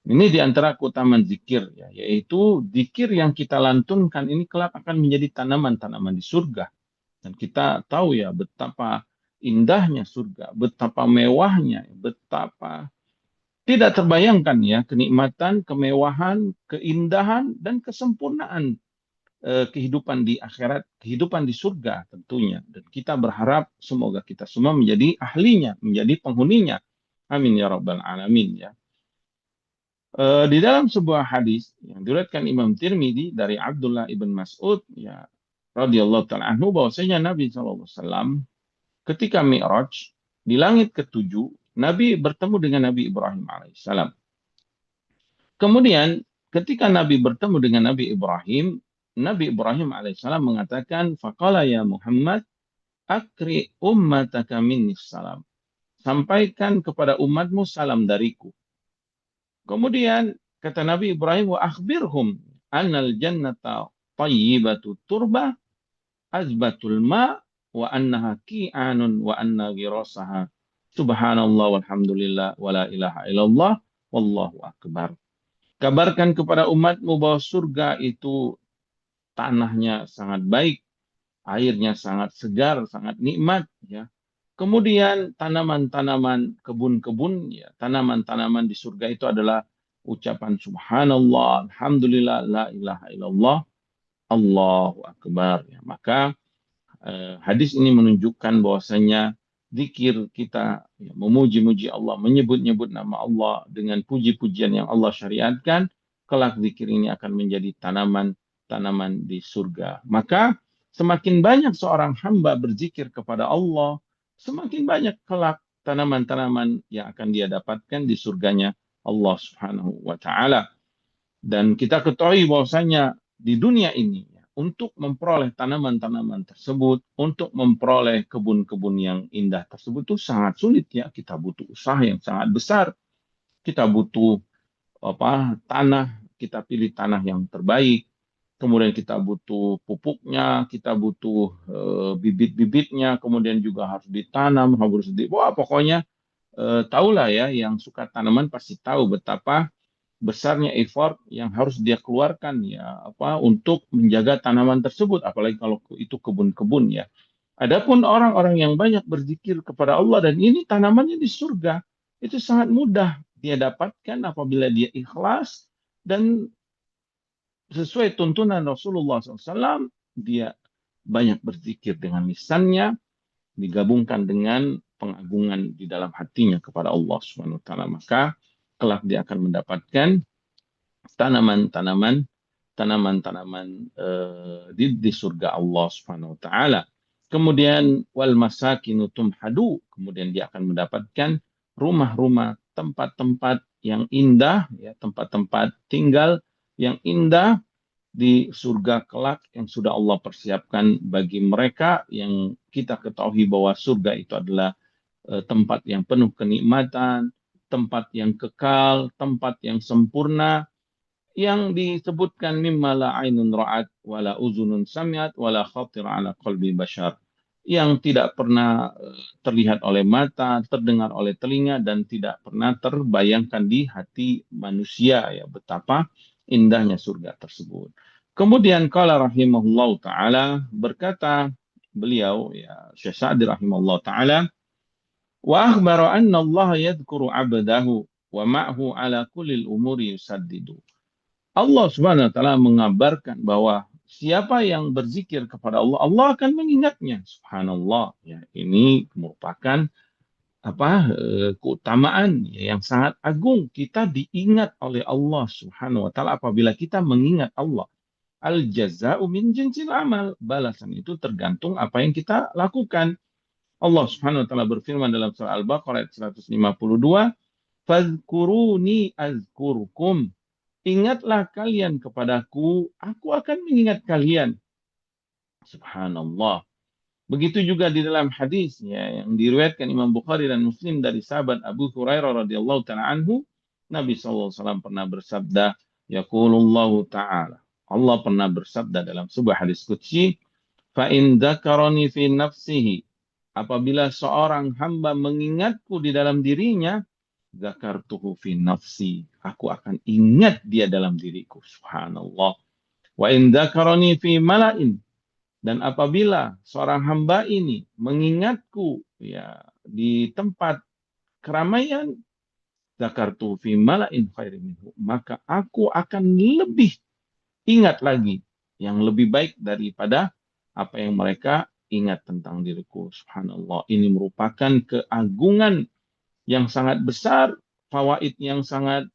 Ini di antara keutamaan zikir ya, yaitu zikir yang kita lantunkan ini kelak akan menjadi tanaman-tanaman di surga. Dan kita tahu ya betapa indahnya surga, betapa mewahnya, betapa Tidak terbayangkan ya kenikmatan, kemewahan, keindahan, dan kesempurnaan kehidupan di akhirat, kehidupan di surga tentunya. Dan kita berharap semoga kita semua menjadi ahlinya, menjadi penghuninya. Amin ya rabbal alamin ya. Di dalam sebuah hadis yang diriwayatkan Imam Tirmidzi dari Abdullah ibn Mas'ud ya radhiyallahu taala anhu bahwasanya Nabi SAW ketika Mi'raj di langit ketujuh, Nabi bertemu dengan Nabi Ibrahim alaihissalam. Kemudian ketika Nabi bertemu dengan Nabi Ibrahim alaihissalam mengatakan, "Faqala ya Muhammad, akri ummataka minni salam." Sampaikan kepada umatmu salam dariku. Kemudian kata Nabi Ibrahim, "Wa akhbirhum annal jannata tayyibatu turba azbatul ma wa annaha ki'anun wa anna girasaha subhanallah walhamdulillah wa la ilaha illallah wallahu akbar." Kabarkan kepada umatmu bahwa surga itu tanahnya sangat baik, airnya sangat segar, sangat nikmat, ya. Kemudian tanaman-tanaman kebun-kebun, ya, tanaman-tanaman di surga itu adalah ucapan subhanallah, alhamdulillah, la ilaha illallah, Allahu akbar. Ya, maka hadis ini menunjukkan bahwasanya zikir kita ya, memuji-muji Allah, menyebut-nyebut nama Allah dengan puji-pujian yang Allah syariatkan, kelak zikir ini akan menjadi tanaman-tanaman di surga. Maka semakin banyak seorang hamba berzikir kepada Allah, semakin banyak kelak tanaman-tanaman yang akan dia dapatkan di surganya Allah Subhanahu wa taala. Dan kita ketahui bahwasanya di dunia ini untuk memperoleh tanaman-tanaman tersebut, untuk memperoleh kebun-kebun yang indah tersebut itu sangat sulit ya. Kita butuh usaha yang sangat besar. Kita butuh tanah, kita pilih tanah yang terbaik. Kemudian kita butuh pupuknya, kita butuh bibit-bibitnya, kemudian juga harus ditanam, pokoknya tahulah ya yang suka tanaman pasti tahu betapa besarnya effort yang harus dia keluarkan ya untuk menjaga tanaman tersebut, apalagi kalau itu kebun-kebun ya. Adapun orang-orang yang banyak berzikir kepada Allah dan ini tanamannya di surga, itu sangat mudah dia dapatkan apabila dia ikhlas dan sesuai tuntunan Rasulullah SAW, dia banyak berzikir dengan lisannya digabungkan dengan pengagungan di dalam hatinya kepada Allah Subhanahu wa taala, maka kelak dia akan mendapatkan tanaman-tanaman di surga Allah Subhanahu wa taala. Kemudian wal masakinu tumhadu, kemudian dia akan mendapatkan rumah-rumah, tempat-tempat yang indah ya, tempat-tempat tinggal yang indah di surga kelak yang sudah Allah persiapkan bagi mereka yang kita ketahui bahwa surga itu adalah tempat yang penuh kenikmatan, tempat yang kekal, tempat yang sempurna, yang disebutkan mimma la ainun ra'at wala uzunun sami'at wala khatir ala qalbi bashar, yang tidak pernah terlihat oleh mata, terdengar oleh telinga dan tidak pernah terbayangkan di hati manusia ya betapa indahnya surga tersebut. Kemudian qala rahimahullah taala, berkata beliau ya Syekh Sa'di rahimahullah taala, wa akhbara anna Allah yadhkuru 'abdahu wa ma'hu ala kulli umuri yusaddidu. Allah Subhanahu wa taala mengabarkan bahwa siapa yang berzikir kepada Allah, Allah akan mengingatnya. Subhanallah. Ya, ini merupakan keutamaan yang sangat agung. Kita diingat oleh Allah Subhanahu wa taala apabila kita mengingat Allah. Al jaza'u min jinsil amal. Balasan itu tergantung apa yang kita lakukan. Allah Subhanahu wa taala berfirman dalam surah Al-Baqarah ayat 152, "Fadhkuruni azkurkum." Ingatlah kalian kepadaku, aku akan mengingat kalian. Subhanallah. Begitu juga di dalam hadis ya, yang diriwayatkan Imam Bukhari dan Muslim dari sahabat Abu Hurairah radhiyallahu taala anhu, Nabi SAW pernah bersabda, yaqulullahu taala. Allah pernah bersabda dalam sebuah hadis qudsi, fa in dzakarani fi nafsihi, apabila seorang hamba mengingatku di dalam dirinya, zakartuhu fi nafsi, aku akan ingat dia dalam diriku. Subhanallah. Wa in dzakarani fi mala'in, dan apabila seorang hamba ini mengingatku ya di tempat keramaian, dzakartu fi mala'in khairin minhu, maka aku akan lebih ingat lagi yang lebih baik daripada apa yang mereka ingat tentang diriku. Subhanallah, ini merupakan keagungan yang sangat besar, fawaid yang sangat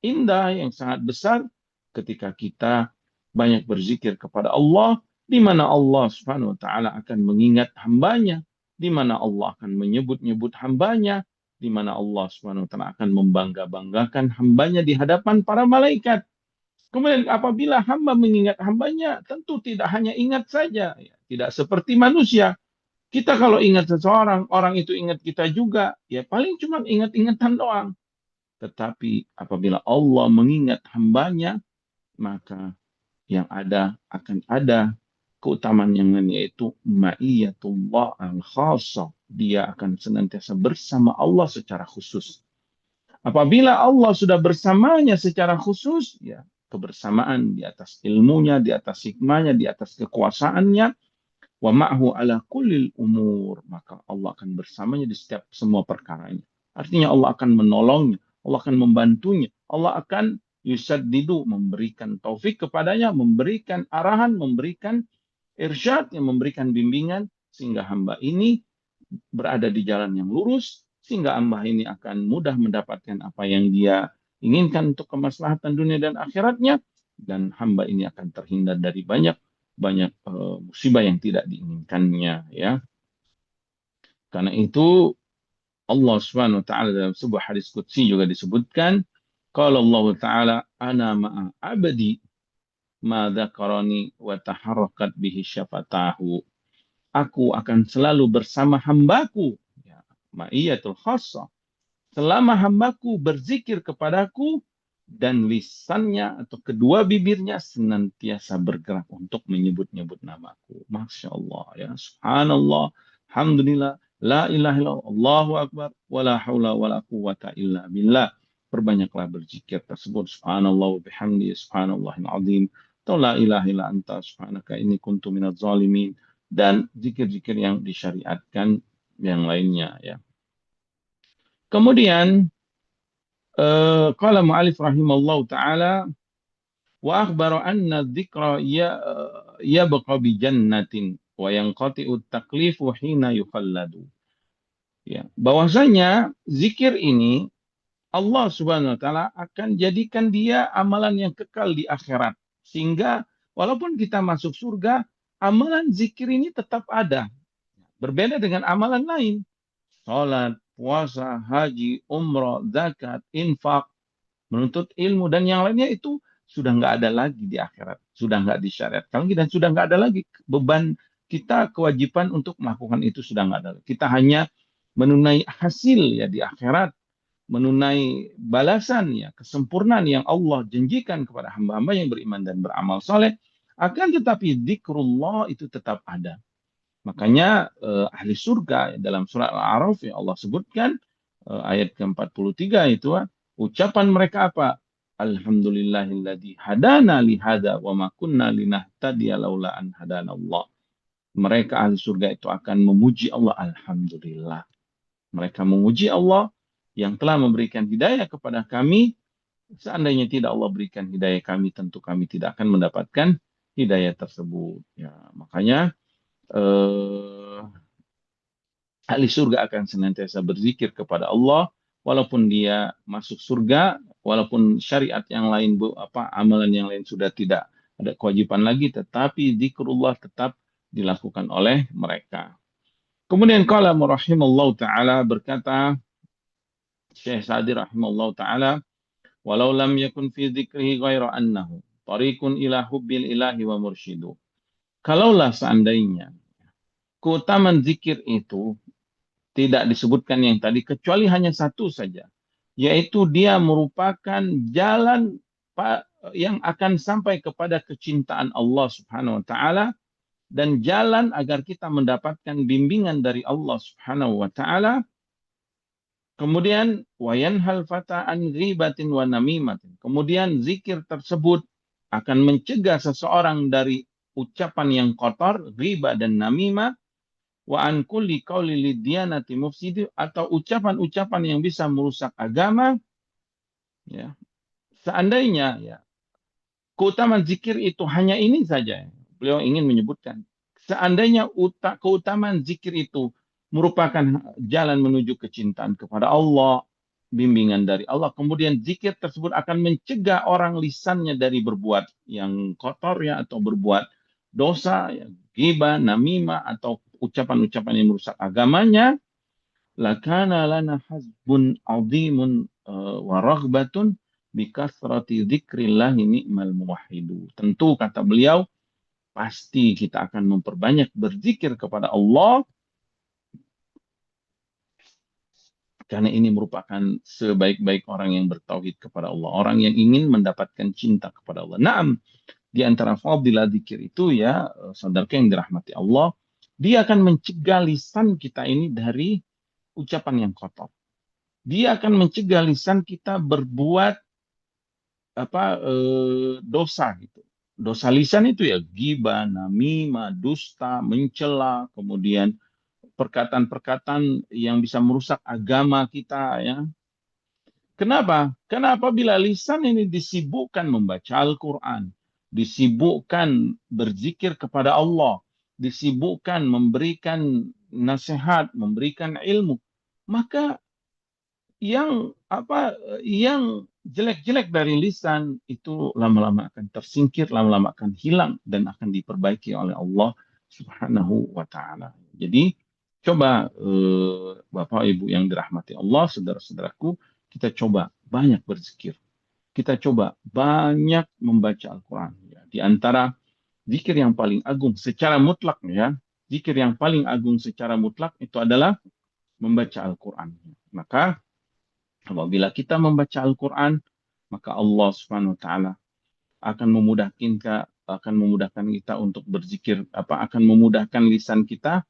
indah, yang sangat besar ketika kita banyak berzikir kepada Allah, di mana Allah Subhanahu wa taala akan mengingat hambanya, di mana Allah akan menyebut-nyebut hambanya, di mana Allah Subhanahu wa taala akan membangga-banggakan hambanya di hadapan para malaikat. Kemudian apabila hamba mengingat hambanya, tentu tidak hanya ingat saja, ya. Tidak seperti manusia. Kita kalau ingat seseorang, orang itu ingat kita juga, ya paling cuma ingat-ingatan doang. Tetapi apabila Allah mengingat hambanya, maka yang ada akan ada keutamaan yang lain, yaitu ma'iyatullah al-khassa. Dia akan senantiasa bersama Allah secara khusus. Apabila Allah sudah bersamanya secara khusus, ya kebersamaan di atas ilmunya, di atas hikmahnya, di atas kekuasaannya, wa ma'hu ala kullil umur, maka Allah akan bersamanya di setiap semua perkaranya. Artinya Allah akan menolongnya, Allah akan membantunya, Allah akan yusaddidu, memberikan taufik kepadanya, memberikan arahan, memberikan irsyad, yang memberikan bimbingan, sehingga hamba ini berada di jalan yang lurus, sehingga hamba ini akan mudah mendapatkan apa yang dia inginkan untuk kemaslahatan dunia dan akhiratnya, dan hamba ini akan terhindar dari banyak banyak musibah yang tidak diinginkannya, ya. Karena itu Allah Subhanahu wa taala dalam sebuah hadis qudsi juga disebutkan, qala Allah taala ana ma'a abdi ma dzakarani wa taharrakat bihi syafatahu. Aku akan selalu bersama hambaku, ya, ma'iyatul khassah, selama hambaku berzikir kepadaku dan lisannya atau kedua bibirnya senantiasa bergerak untuk menyebut-nyebut namaku. Masya Allah, ya, subhanallah, alhamdulillah, la ilaha illallah, Allahu akbar, wala haula wala quwata illa billah. Perbanyaklah berzikir tersebut, subhanallah wa bihamdi, subhanallahil azim, atau la ilaha illa anta subhanaka inni kuntu minadz zalimin, dan zikir-zikir yang disyariatkan yang lainnya, ya. Kemudian qala mu'alif rahimallahu taala wa akhbara anna dzikra yabqa bi jannatin wa yanqati'u taklifu hina yukhalladu. Ya, bahwasanya zikir ini Allah Subhanahu wa taala akan jadikan dia amalan yang kekal di akhirat, sehingga walaupun kita masuk surga, amalan zikir ini tetap ada. Berbeda dengan amalan lain. Salat, puasa, haji, umrah, zakat, infak, menuntut ilmu, dan yang lainnya itu sudah nggak ada lagi di akhirat. Sudah nggak disyariatkan lagi, dan sudah nggak ada lagi beban kita, kewajiban untuk melakukan itu sudah nggak ada. Kita hanya menunai hasil, ya, di akhirat, menunai balasan, ya, kesempurnaan yang Allah janjikan kepada hamba-hamba yang beriman dan beramal soleh. Akan tetapi zikrullah itu tetap ada. Makanya ahli surga dalam surat Al-A'raf yang Allah sebutkan ayat ke-43 itu, ucapan mereka apa? Alhamdulillahilladzi hadana li hadza wa ma kunna linahtadiya laula an hadanallah. Mereka ahli surga itu akan memuji Allah, alhamdulillah. Mereka memuji Allah yang telah memberikan hidayah kepada kami. Seandainya tidak Allah berikan hidayah kami, tentu kami tidak akan mendapatkan hidayah tersebut. Ya, makanya ahli surga akan senantiasa berzikir kepada Allah walaupun dia masuk surga, walaupun syariat yang lain, amalan yang lain sudah tidak ada kewajiban lagi, tetapi zikrullah tetap dilakukan oleh mereka. Kemudian qala rahimallahu taala, berkata Syekh Sa'di rahimallahu taala, walau lam yakun fi dzikrihi ghairu annahu tariqun ila hubbil ilahi wa mursyidu. Kalaulah seandainya keutamaan zikir itu tidak disebutkan yang tadi, kecuali hanya satu saja, yaitu dia merupakan jalan yang akan sampai kepada kecintaan Allah Subhanahu wa taala, dan jalan agar kita mendapatkan bimbingan dari Allah Subhanahu wa taala. Kemudian wayanhal fata an ghibatin wa namimatin. Kemudian zikir tersebut akan mencegah seseorang dari ucapan yang kotor, ghibah dan namimah, wa an kulli qauli lidyanati mufsidi, atau ucapan-ucapan yang bisa merusak agama, Ya, seandainya ya keutamaan zikir itu hanya ini saja, beliau ingin menyebutkan. Seandainya keutamaan zikir itu merupakan jalan menuju kecintaan kepada Allah, bimbingan dari Allah, kemudian zikir tersebut akan mencegah orang lisannya dari berbuat yang kotor ya, atau berbuat dosa, ya, ghibah, namimah, atau ucapan-ucapan yang merusak agamanya, lakana lana hasbun azimun wa raghbatun bikasrati dzikrillah ni'mal muwahhidu. Tentu kata beliau, pasti kita akan memperbanyak berzikir kepada Allah karena ini merupakan sebaik-baik orang yang bertauhid kepada Allah, orang yang ingin mendapatkan cinta kepada Allah. Naam, di antara fadilah zikir itu ya, saudara yang dirahmati Allah, dia akan mencegah lisan kita ini dari ucapan yang kotor. Dia akan mencegah lisan kita berbuat dosa gitu. Dosa lisan itu ya ghibah, namimah, dusta, mencela, kemudian perkataan-perkataan yang bisa merusak agama kita ya. Kenapa? Karena apabila lisan ini disibukkan membaca Al-Quran, disibukkan berzikir kepada Allah, disibukkan memberikan nasihat, memberikan ilmu, maka yang jelek-jelek dari lisan itu lama-lama akan tersingkir, lama-lama akan hilang dan akan diperbaiki oleh Allah Subhanahu wa taala. Jadi coba Bapak Ibu yang dirahmati Allah, saudara-saudaraku, kita coba banyak berzikir. Kita coba banyak membaca Al-Qur'an ya. Di antara zikir yang paling agung secara mutlak ya, zikir yang paling agung secara mutlak itu adalah membaca Al-Qur'an. Maka apabila kita membaca Al-Quran, maka Allah Subhanahu wa taala akan memudahkan kita untuk berzikir, akan memudahkan lisan kita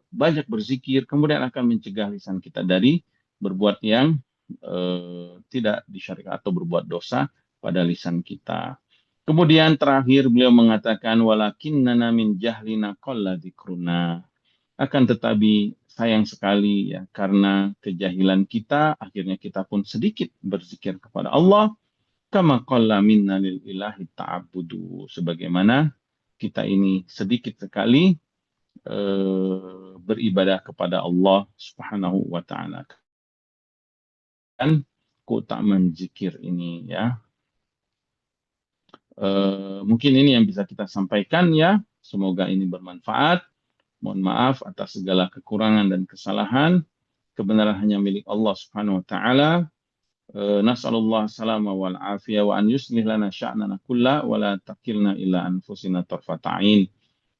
banyak berzikir, kemudian akan mencegah lisan kita dari berbuat yang tidak disyariatkan atau berbuat dosa pada lisan kita. Kemudian terakhir beliau mengatakan walakinnana min jahlina qalla dzikruna. Akan tetapi sayang sekali ya, karena kejahilan kita, akhirnya kita pun sedikit berzikir kepada Allah. Kama qalla minna lil ilahi ta'abudu. Sebagaimana kita ini sedikit sekali beribadah kepada Allah Subhanahu wa taala. Dan keutamaan zikir ini ya. Mungkin ini yang bisa kita sampaikan ya. Semoga ini bermanfaat. Mohon maaf atas segala kekurangan dan kesalahan. Kebenaran hanya milik Allah Subhanahu wa taala. Nas'alullah salama wal afiyah wa an yuslih lana sya'nana kullah wa la takilna ila anfusina tarfata'in.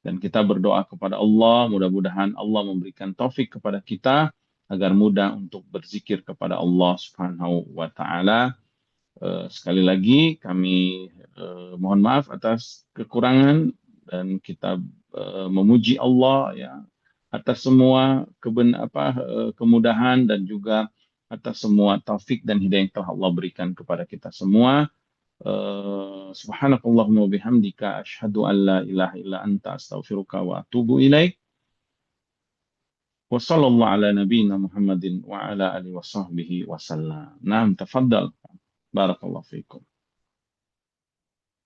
Dan kita berdoa kepada Allah, mudah-mudahan Allah memberikan taufik kepada kita agar mudah untuk berzikir kepada Allah Subhanahu wa taala. Sekali lagi kami mohon maaf atas kekurangan dan kita memuji Allah ya atas semua kemudahan dan juga atas semua taufik dan hidayah yang telah Allah berikan kepada kita semua. Subhanakallahumma bihamdika asyhadu an la ilaha illa anta astaghfiruka wa atubu ilaik. Wa sallallahu ala nabiyyina Muhammadin wa ala alihi wa sahbihi wasallam. Naam, tafaddal. Barakallahu fiikum.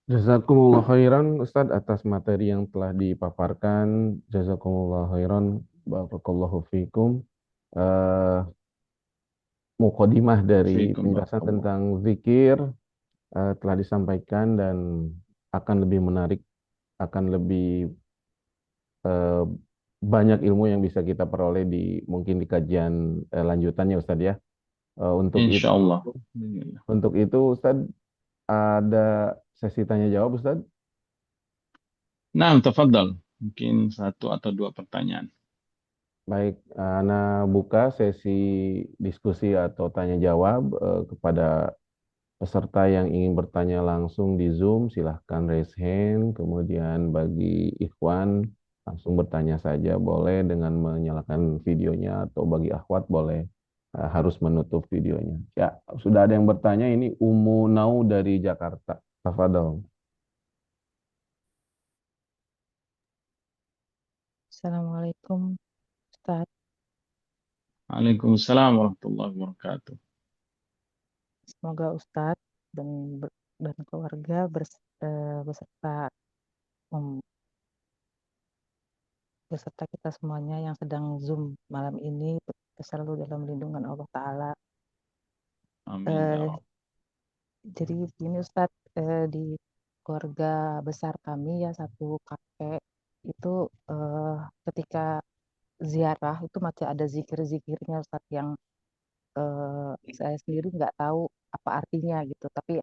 Jazakumullah khairan Ustadz atas materi yang telah dipaparkan. Jazakumullah khairan. Barakallahu fikum. Eh, Muqaddimah dari Fiikum penjelasan barakallahu. tentang zikir telah disampaikan dan akan lebih menarik, akan lebih eh, banyak ilmu yang bisa kita peroleh di mungkin di kajian lanjutannya Ustadz ya. Untuk itu, Insyaallah. Ustadz ada sesi tanya jawab Ustadz. Naam, tafadhal. Mungkin satu atau dua pertanyaan. Baik, Ana buka sesi diskusi atau tanya jawab kepada peserta yang ingin bertanya langsung di Zoom, silahkan raise hand. Kemudian bagi Ikhwan, langsung bertanya saja boleh dengan menyalakan videonya, atau bagi akhwat boleh harus menutup videonya. Ya, sudah ada yang bertanya, ini Umu Nau dari Jakarta. Tafadhol. Assalamualaikum Ustaz. Waalaikumsalam warahmatullahi wabarakatuh. Semoga Ustadz dan keluarga beserta um, beserta kita semuanya yang sedang Zoom malam ini selalu dalam lindungan Allah Ta'ala. Amin ya Eh, Rabb. jadi ini Ustadz, di keluarga besar kami ya, satu kakek itu, ketika ziarah itu masih ada zikir-zikirnya Ustadz, yang saya sendiri nggak tahu apa artinya gitu, tapi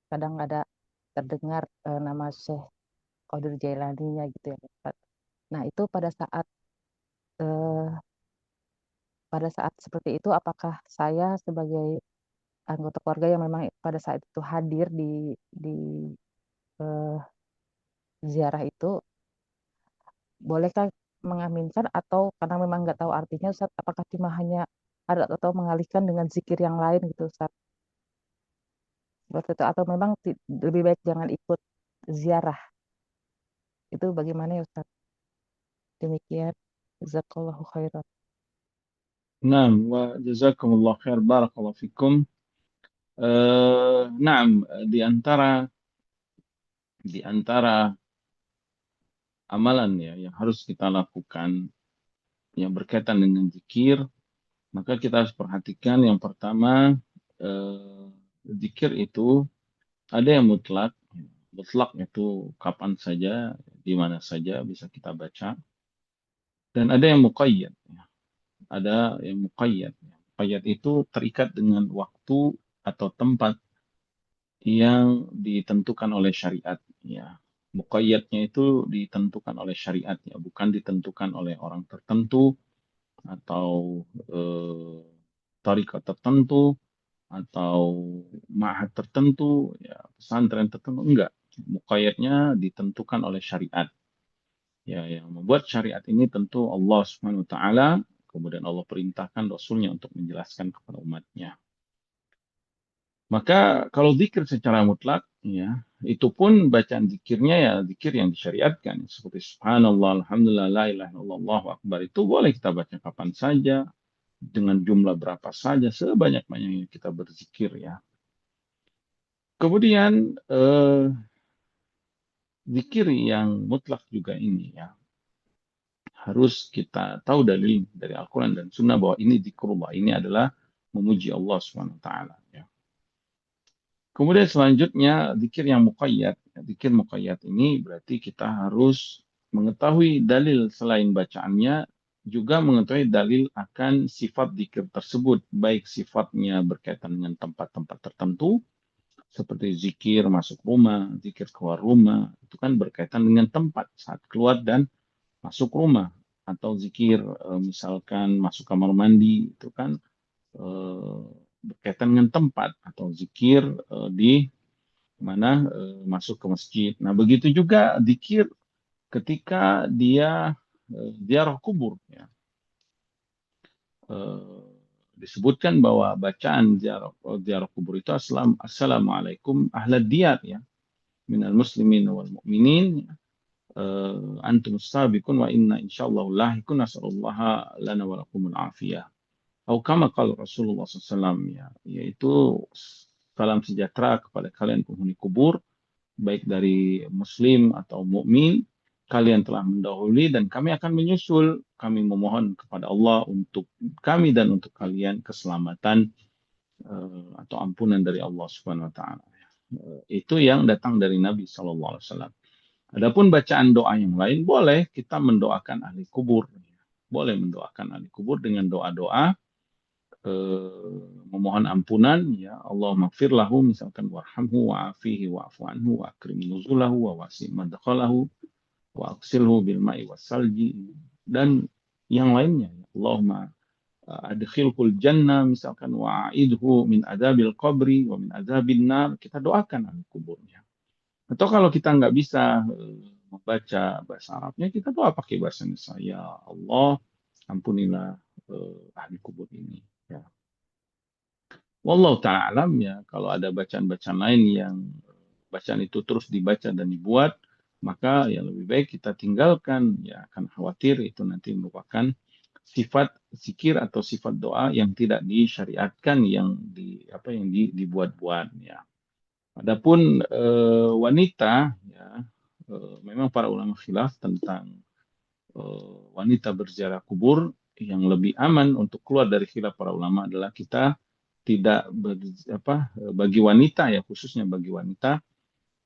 kadang ada terdengar nama Syekh Qadir Jailaninya gitu ya Ustaz. Nah itu eh, pada saat seperti itu, apakah saya sebagai anggota keluarga yang memang pada saat itu hadir di eh, ziarah itu, bolehkah mengaminkan, atau karena memang nggak tahu artinya Ustaz, apakah cuma hanya ada atau mengalihkan dengan zikir yang lain gitu Ustaz, seperti itu, atau memang lebih baik jangan ikut ziarah, itu bagaimana ya Ustaz? Demikian, jazakallahu khairan. Naam wa jazakumullah khair barakallahu fikum. Naam, di antara amalan ya yang harus kita lakukan yang berkaitan dengan zikir, maka kita harus perhatikan yang pertama, eh, zikir itu ada yang mutlak. Mutlak itu kapan saja, di mana saja bisa kita baca. Dan ada yang muqayyad. Ada yang muqayyad. Muqayyad itu terikat dengan waktu atau tempat yang ditentukan oleh syariat. Ya. Muqayyadnya itu ditentukan oleh syariat, ya, bukan ditentukan oleh orang tertentu atau tarikat tertentu atau ma'had tertentu, ya, pesantren tertentu, enggak. Muqayyadnya ditentukan oleh syariat. Ya, yang membuat syariat ini tentu Allah Subhanahu wa taala, kemudian Allah perintahkan Rasulnya untuk menjelaskan kepada umatnya. Maka kalau zikir secara mutlak, ya, itu pun bacaan zikirnya ya zikir yang disyariatkan seperti subhanallah, alhamdulillah, la ilaha illallah, Allahu akbar, itu boleh kita baca kapan saja dengan jumlah berapa saja, sebanyak-banyaknya kita berzikir ya. Kemudian zikir yang mutlak juga ini ya harus kita tahu dalil dari Al-Quran dan Sunnah bahwa ini zikrullah, ini adalah memuji Allah Subhanahu wa taala ya. Kemudian selanjutnya zikir yang muqayyad. Zikir muqayyad ini berarti kita harus mengetahui dalil selain bacaannya, juga mengetahui dalil akan sifat zikir tersebut, baik sifatnya berkaitan dengan tempat-tempat tertentu seperti zikir masuk rumah, zikir keluar rumah, itu kan berkaitan dengan tempat saat keluar dan masuk rumah, atau zikir misalkan masuk kamar mandi, itu kan berkaitan dengan tempat, atau zikir di mana masuk ke masjid. Nah, begitu juga zikir ketika dia ziarah kubur ya. Disebutkan bahwa bacaan ziarah kubur itu assalamualaikum ahlad diyar ya, minal muslimin wal mu'minin, antum sabiqun wa inna insyaallah lahikun, nasallallahu lana wa lakumul afiyah. Atau kama qala Rasulullah SAW ya, yaitu salam sejahtera kepada kalian penghuni kubur, baik dari muslim atau mukmin, kalian telah mendahului dan kami akan menyusul. Kami memohon kepada Allah untuk kami dan untuk kalian keselamatan atau ampunan dari Allah Subhanahu wa taala. Itu yang datang dari Nabi sallallahu alaihi wasallam. Adapun bacaan doa yang lain, boleh kita mendoakan ahli kubur. Boleh mendoakan ahli kubur dengan doa-doa memohon ampunan ya, Allah maghfir lahu misalkan, warhamhu wa'afihi wa'fu anhu wa akrim nuzulahu wa wasi' madkhalahu wa aksilhu bil ma'i wassalji, dan yang lainnya. Allahumma adkhilhul jannah misalkan, wa'idhu min adzabil qabri wa min adzabin nar, kita doakan ahli kuburnya. Atau kalau kita nggak bisa membaca bahasa Arabnya, kita doa pakai bahasa Indonesia, ya Allah ampunilah ahli kubur ini ya. Wallahu ta'ala alam ya. Kalau ada bacaan-bacaan lain yang bacaan itu terus dibaca dan dibuat, maka ya lebih baik kita tinggalkan ya, akan khawatir itu nanti merupakan sifat zikir atau sifat doa yang tidak disyariatkan, yang dibuat-buat ya. Adapun wanita ya, memang para ulama khilaf tentang wanita berziarah kubur. Yang lebih aman untuk keluar dari khilaf para ulama adalah kita tidak bagi wanita ya, khususnya bagi wanita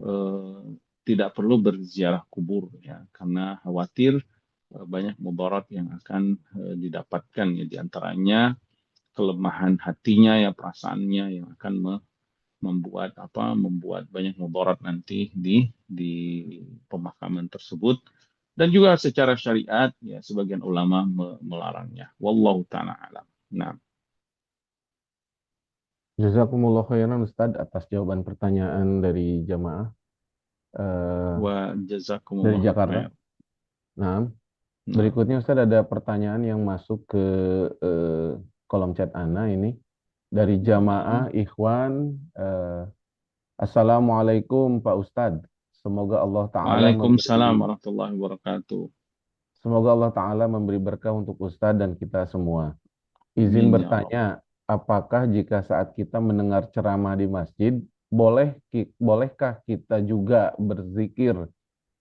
eh, tidak perlu berziarah kubur ya, karena khawatir banyak mudarat yang akan didapatkan ya, diantaranya kelemahan hatinya ya, perasaannya yang akan membuat banyak mudarat nanti di pemakaman tersebut. Dan juga secara syariat ya, sebagian ulama melarangnya. Wallahu ta'ala alam. Nah, Jazakumullah khairan Ustaz atas jawaban pertanyaan dari jamaah wa dari jazakumullah Jakarta. khair. Nah, Nah, berikutnya Ustaz ada pertanyaan yang masuk ke eh, kolom chat Ana ini dari nah. jamaah Ikhwan. Assalamualaikum Pak Ustadz. Semoga Allah Ta'ala Waalaikumsalam memberi warahmatullahi wabarakatuh. Semoga Allah Ta'ala memberi berkah untuk Ustadz dan kita semua. Izin Amin ya Allah. bertanya, apakah jika saat kita mendengar ceramah di masjid, bolehkah kita juga berzikir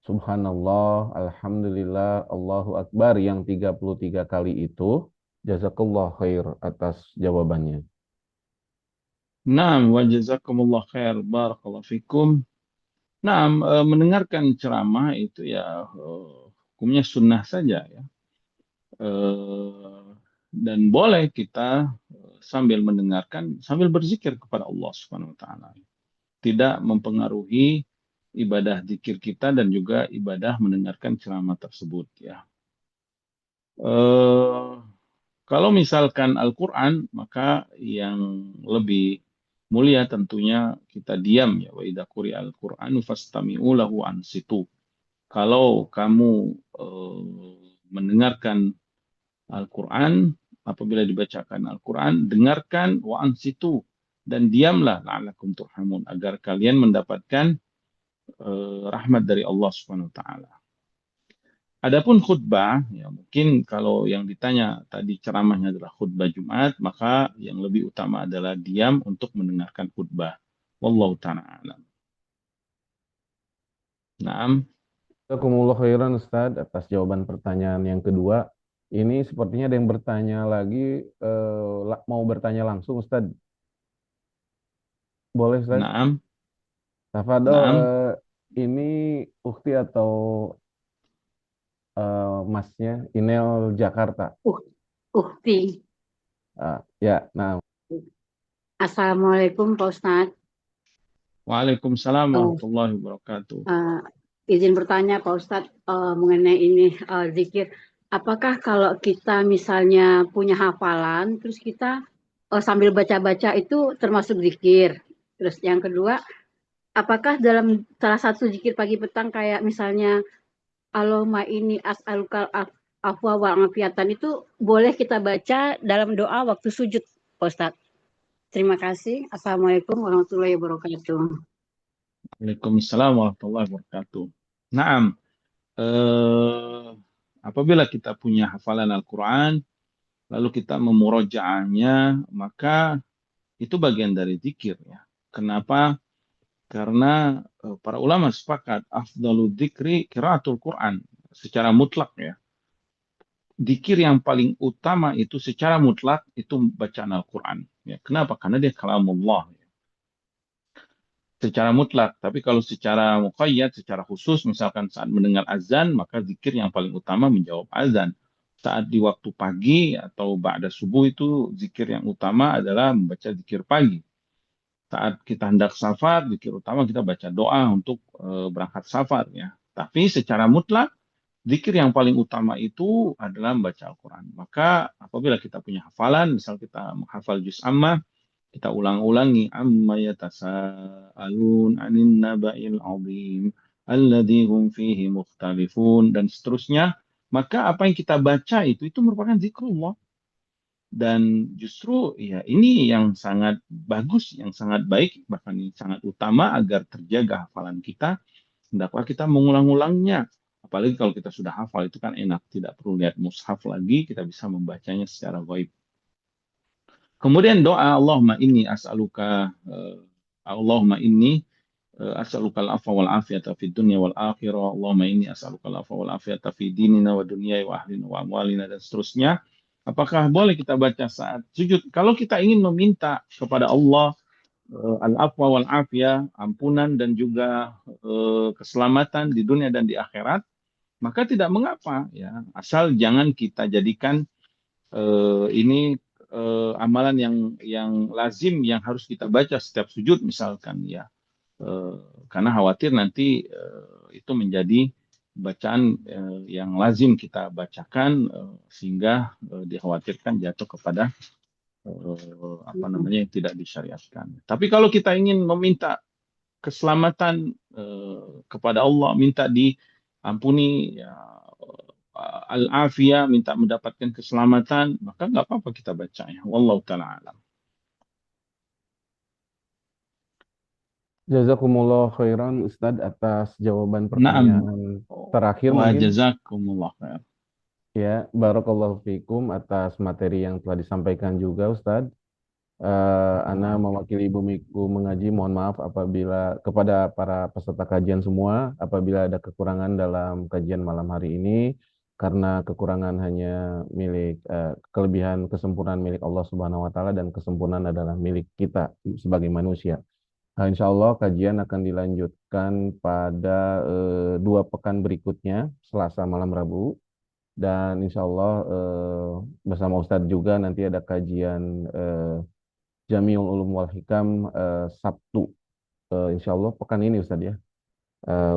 Subhanallah, Alhamdulillah, Allahu Akbar yang 33 kali itu? Jazakallah khair atas jawabannya. Naam wa jazakumullah khair. Barakallahu fikum. Naam, mendengarkan ceramah itu ya hukumnya sunnah saja ya. Dan boleh kita sambil mendengarkan, sambil berzikir kepada Allah Subhanahu wa taala. Tidak mempengaruhi ibadah zikir kita dan juga ibadah mendengarkan ceramah tersebut ya. Eh, Kalau misalkan Al-Quran, maka yang lebih mulia tentunya kita diam ya. Wa idza quri'a al-Qur'anu fastami'u lahu ansitu. Kalau kamu mendengarkan Al-Quran, apabila dibacakan Al-Quran, dengarkan wa ansitu dan diamlah la'allakum turhamun, agar kalian mendapatkan rahmat dari Allah Subhanahu wa taala. Adapun khutbah, ya mungkin kalau yang ditanya tadi ceramahnya adalah khutbah Jumat, maka yang lebih utama adalah diam untuk mendengarkan khutbah. Wallahu ta'ala alam. Naam. Jazakumullah khairan Ustadz atas jawaban pertanyaan yang kedua. Ini sepertinya ada yang bertanya lagi, mau bertanya langsung Ustadz. Boleh Ustadz? Naam. Tafadol, Naam. ini ukti atau masnya Inel Jakarta. Ukti. Ya, nah. Assalamualaikum Pak Ustadz. Waalaikumsalam warahmatullahi wabarakatuh. Izin bertanya Pak Ustadz mengenai ini zikir. Apakah kalau kita misalnya punya hafalan, terus kita sambil baca-baca itu termasuk zikir? Terus yang kedua, apakah dalam salah satu zikir pagi petang kayak misalnya Allahumma ini as'alukal afwa wal afiyatan itu boleh kita baca dalam doa waktu sujud Pak Ustadz? Terima kasih. Assalamualaikum warahmatullahi wabarakatuh. Waalaikumsalam warahmatullahi wabarakatuh. Naam. Apabila kita punya hafalan Al-Quran, lalu kita memurojaahnya, maka itu bagian dari zikir ya. Kenapa? Karena para ulama sepakat afdalu dzikri qiraatul Quran secara mutlak ya. Zikir yang paling utama itu secara mutlak itu bacaan Al-Quran ya. Kenapa? Karena dia kalamullah ya. Secara mutlak. Tapi kalau secara muqayyad, secara khusus, misalkan saat mendengar azan, maka zikir yang paling utama menjawab azan. Saat di waktu pagi atau ba'da subuh itu zikir yang utama adalah membaca zikir pagi. Saat kita hendak safar, zikir utama kita baca doa untuk berangkat safar ya. Tapi secara mutlak, zikir yang paling utama itu adalah membaca Al-Quran. Maka apabila kita punya hafalan, misal kita menghafal juz amma, kita ulang-ulangi amma yatasaalun anin naba'il azim alladzi hum fihi mukhtalifun dan seterusnya, maka apa yang kita baca itu merupakan zikrullah. Dan justru ya ini yang sangat bagus, yang sangat baik, bahkan yang sangat utama agar terjaga hafalan kita, hendaklah kita mengulang-ulangnya. Apalagi kalau kita sudah hafal itu kan enak, tidak perlu lihat mushaf lagi, kita bisa membacanya secara gaib. Kemudian doa Allahumma inni as'aluka Allahumma inni as'aluka al-afwa wal afiyata fid dunya wal akhirah. Allahumma inni as'aluka al-afwa wal afiyata fi dinina wa dunyai wa ahlina wa amwalina dan seterusnya. Apakah boleh kita baca saat sujud? Kalau kita ingin meminta kepada Allah al-afwa wal afiyah, ampunan dan juga keselamatan di dunia dan di akhirat, maka tidak mengapa ya, asal jangan kita jadikan ini amalan yang lazim yang harus kita baca setiap sujud misalkan ya. Karena khawatir nanti itu menjadi bacaan yang lazim kita bacakan sehingga dikhawatirkan jatuh kepada apa namanya yang tidak disyariatkan. Tapi kalau kita ingin meminta keselamatan kepada Allah, minta diampuni ya, al-afiyah, minta mendapatkan keselamatan, maka nggak apa-apa kita baca ya. Wallahu ta'ala alam. Jazakumullah khairan Ustadz atas jawaban Naam. pertanyaan terakhir Wa mungkin. jazakumullah khair. Ya, barakallahu fikum atas materi yang telah disampaikan juga Ustadz. Ana mewakili Ibu Miku mengaji, mohon maaf apabila kepada para peserta kajian semua, apabila ada kekurangan dalam kajian malam hari ini, karena kekurangan hanya milik, kelebihan kesempurnaan milik Allah Subhanahu wa Ta'ala, dan kesempurnaan adalah milik kita sebagai manusia. Insya Allah kajian akan dilanjutkan pada 2 pekan berikutnya, Selasa malam Rabu. Dan insya Allah bersama Ustadz juga nanti ada kajian Jamiul Ulum wal Hikam Sabtu, insya Allah pekan ini Ustadz ya.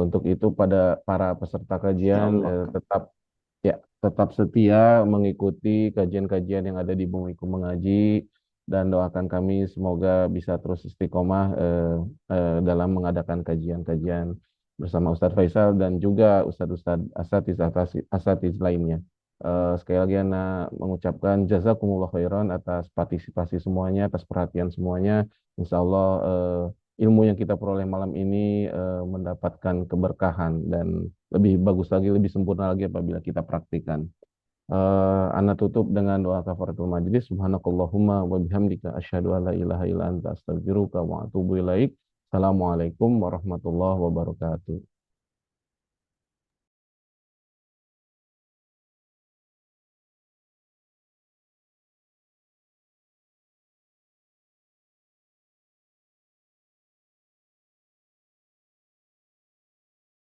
Untuk itu pada para peserta kajian tetap setia mengikuti kajian-kajian yang ada di Bumiku Mengaji, dan doakan kami semoga bisa terus istiqomah dalam mengadakan kajian-kajian bersama Ustadz Faisal dan juga Ustadz-Ustadz asatiz lainnya. Sekali lagi Ana mengucapkan jazakumullah khairan atas partisipasi semuanya, atas perhatian semuanya. Insya Allah ilmu yang kita peroleh malam ini mendapatkan keberkahan dan lebih bagus lagi, lebih sempurna lagi apabila kita praktikkan. Ana tutup dengan doa kafaratul majlis. Subhanakallahumma wa bihamdika asyhadu an la ilaha illa anta astaghfiruka wa atubu ilaik. Assalamualaikum warahmatullahi wabarakatuh.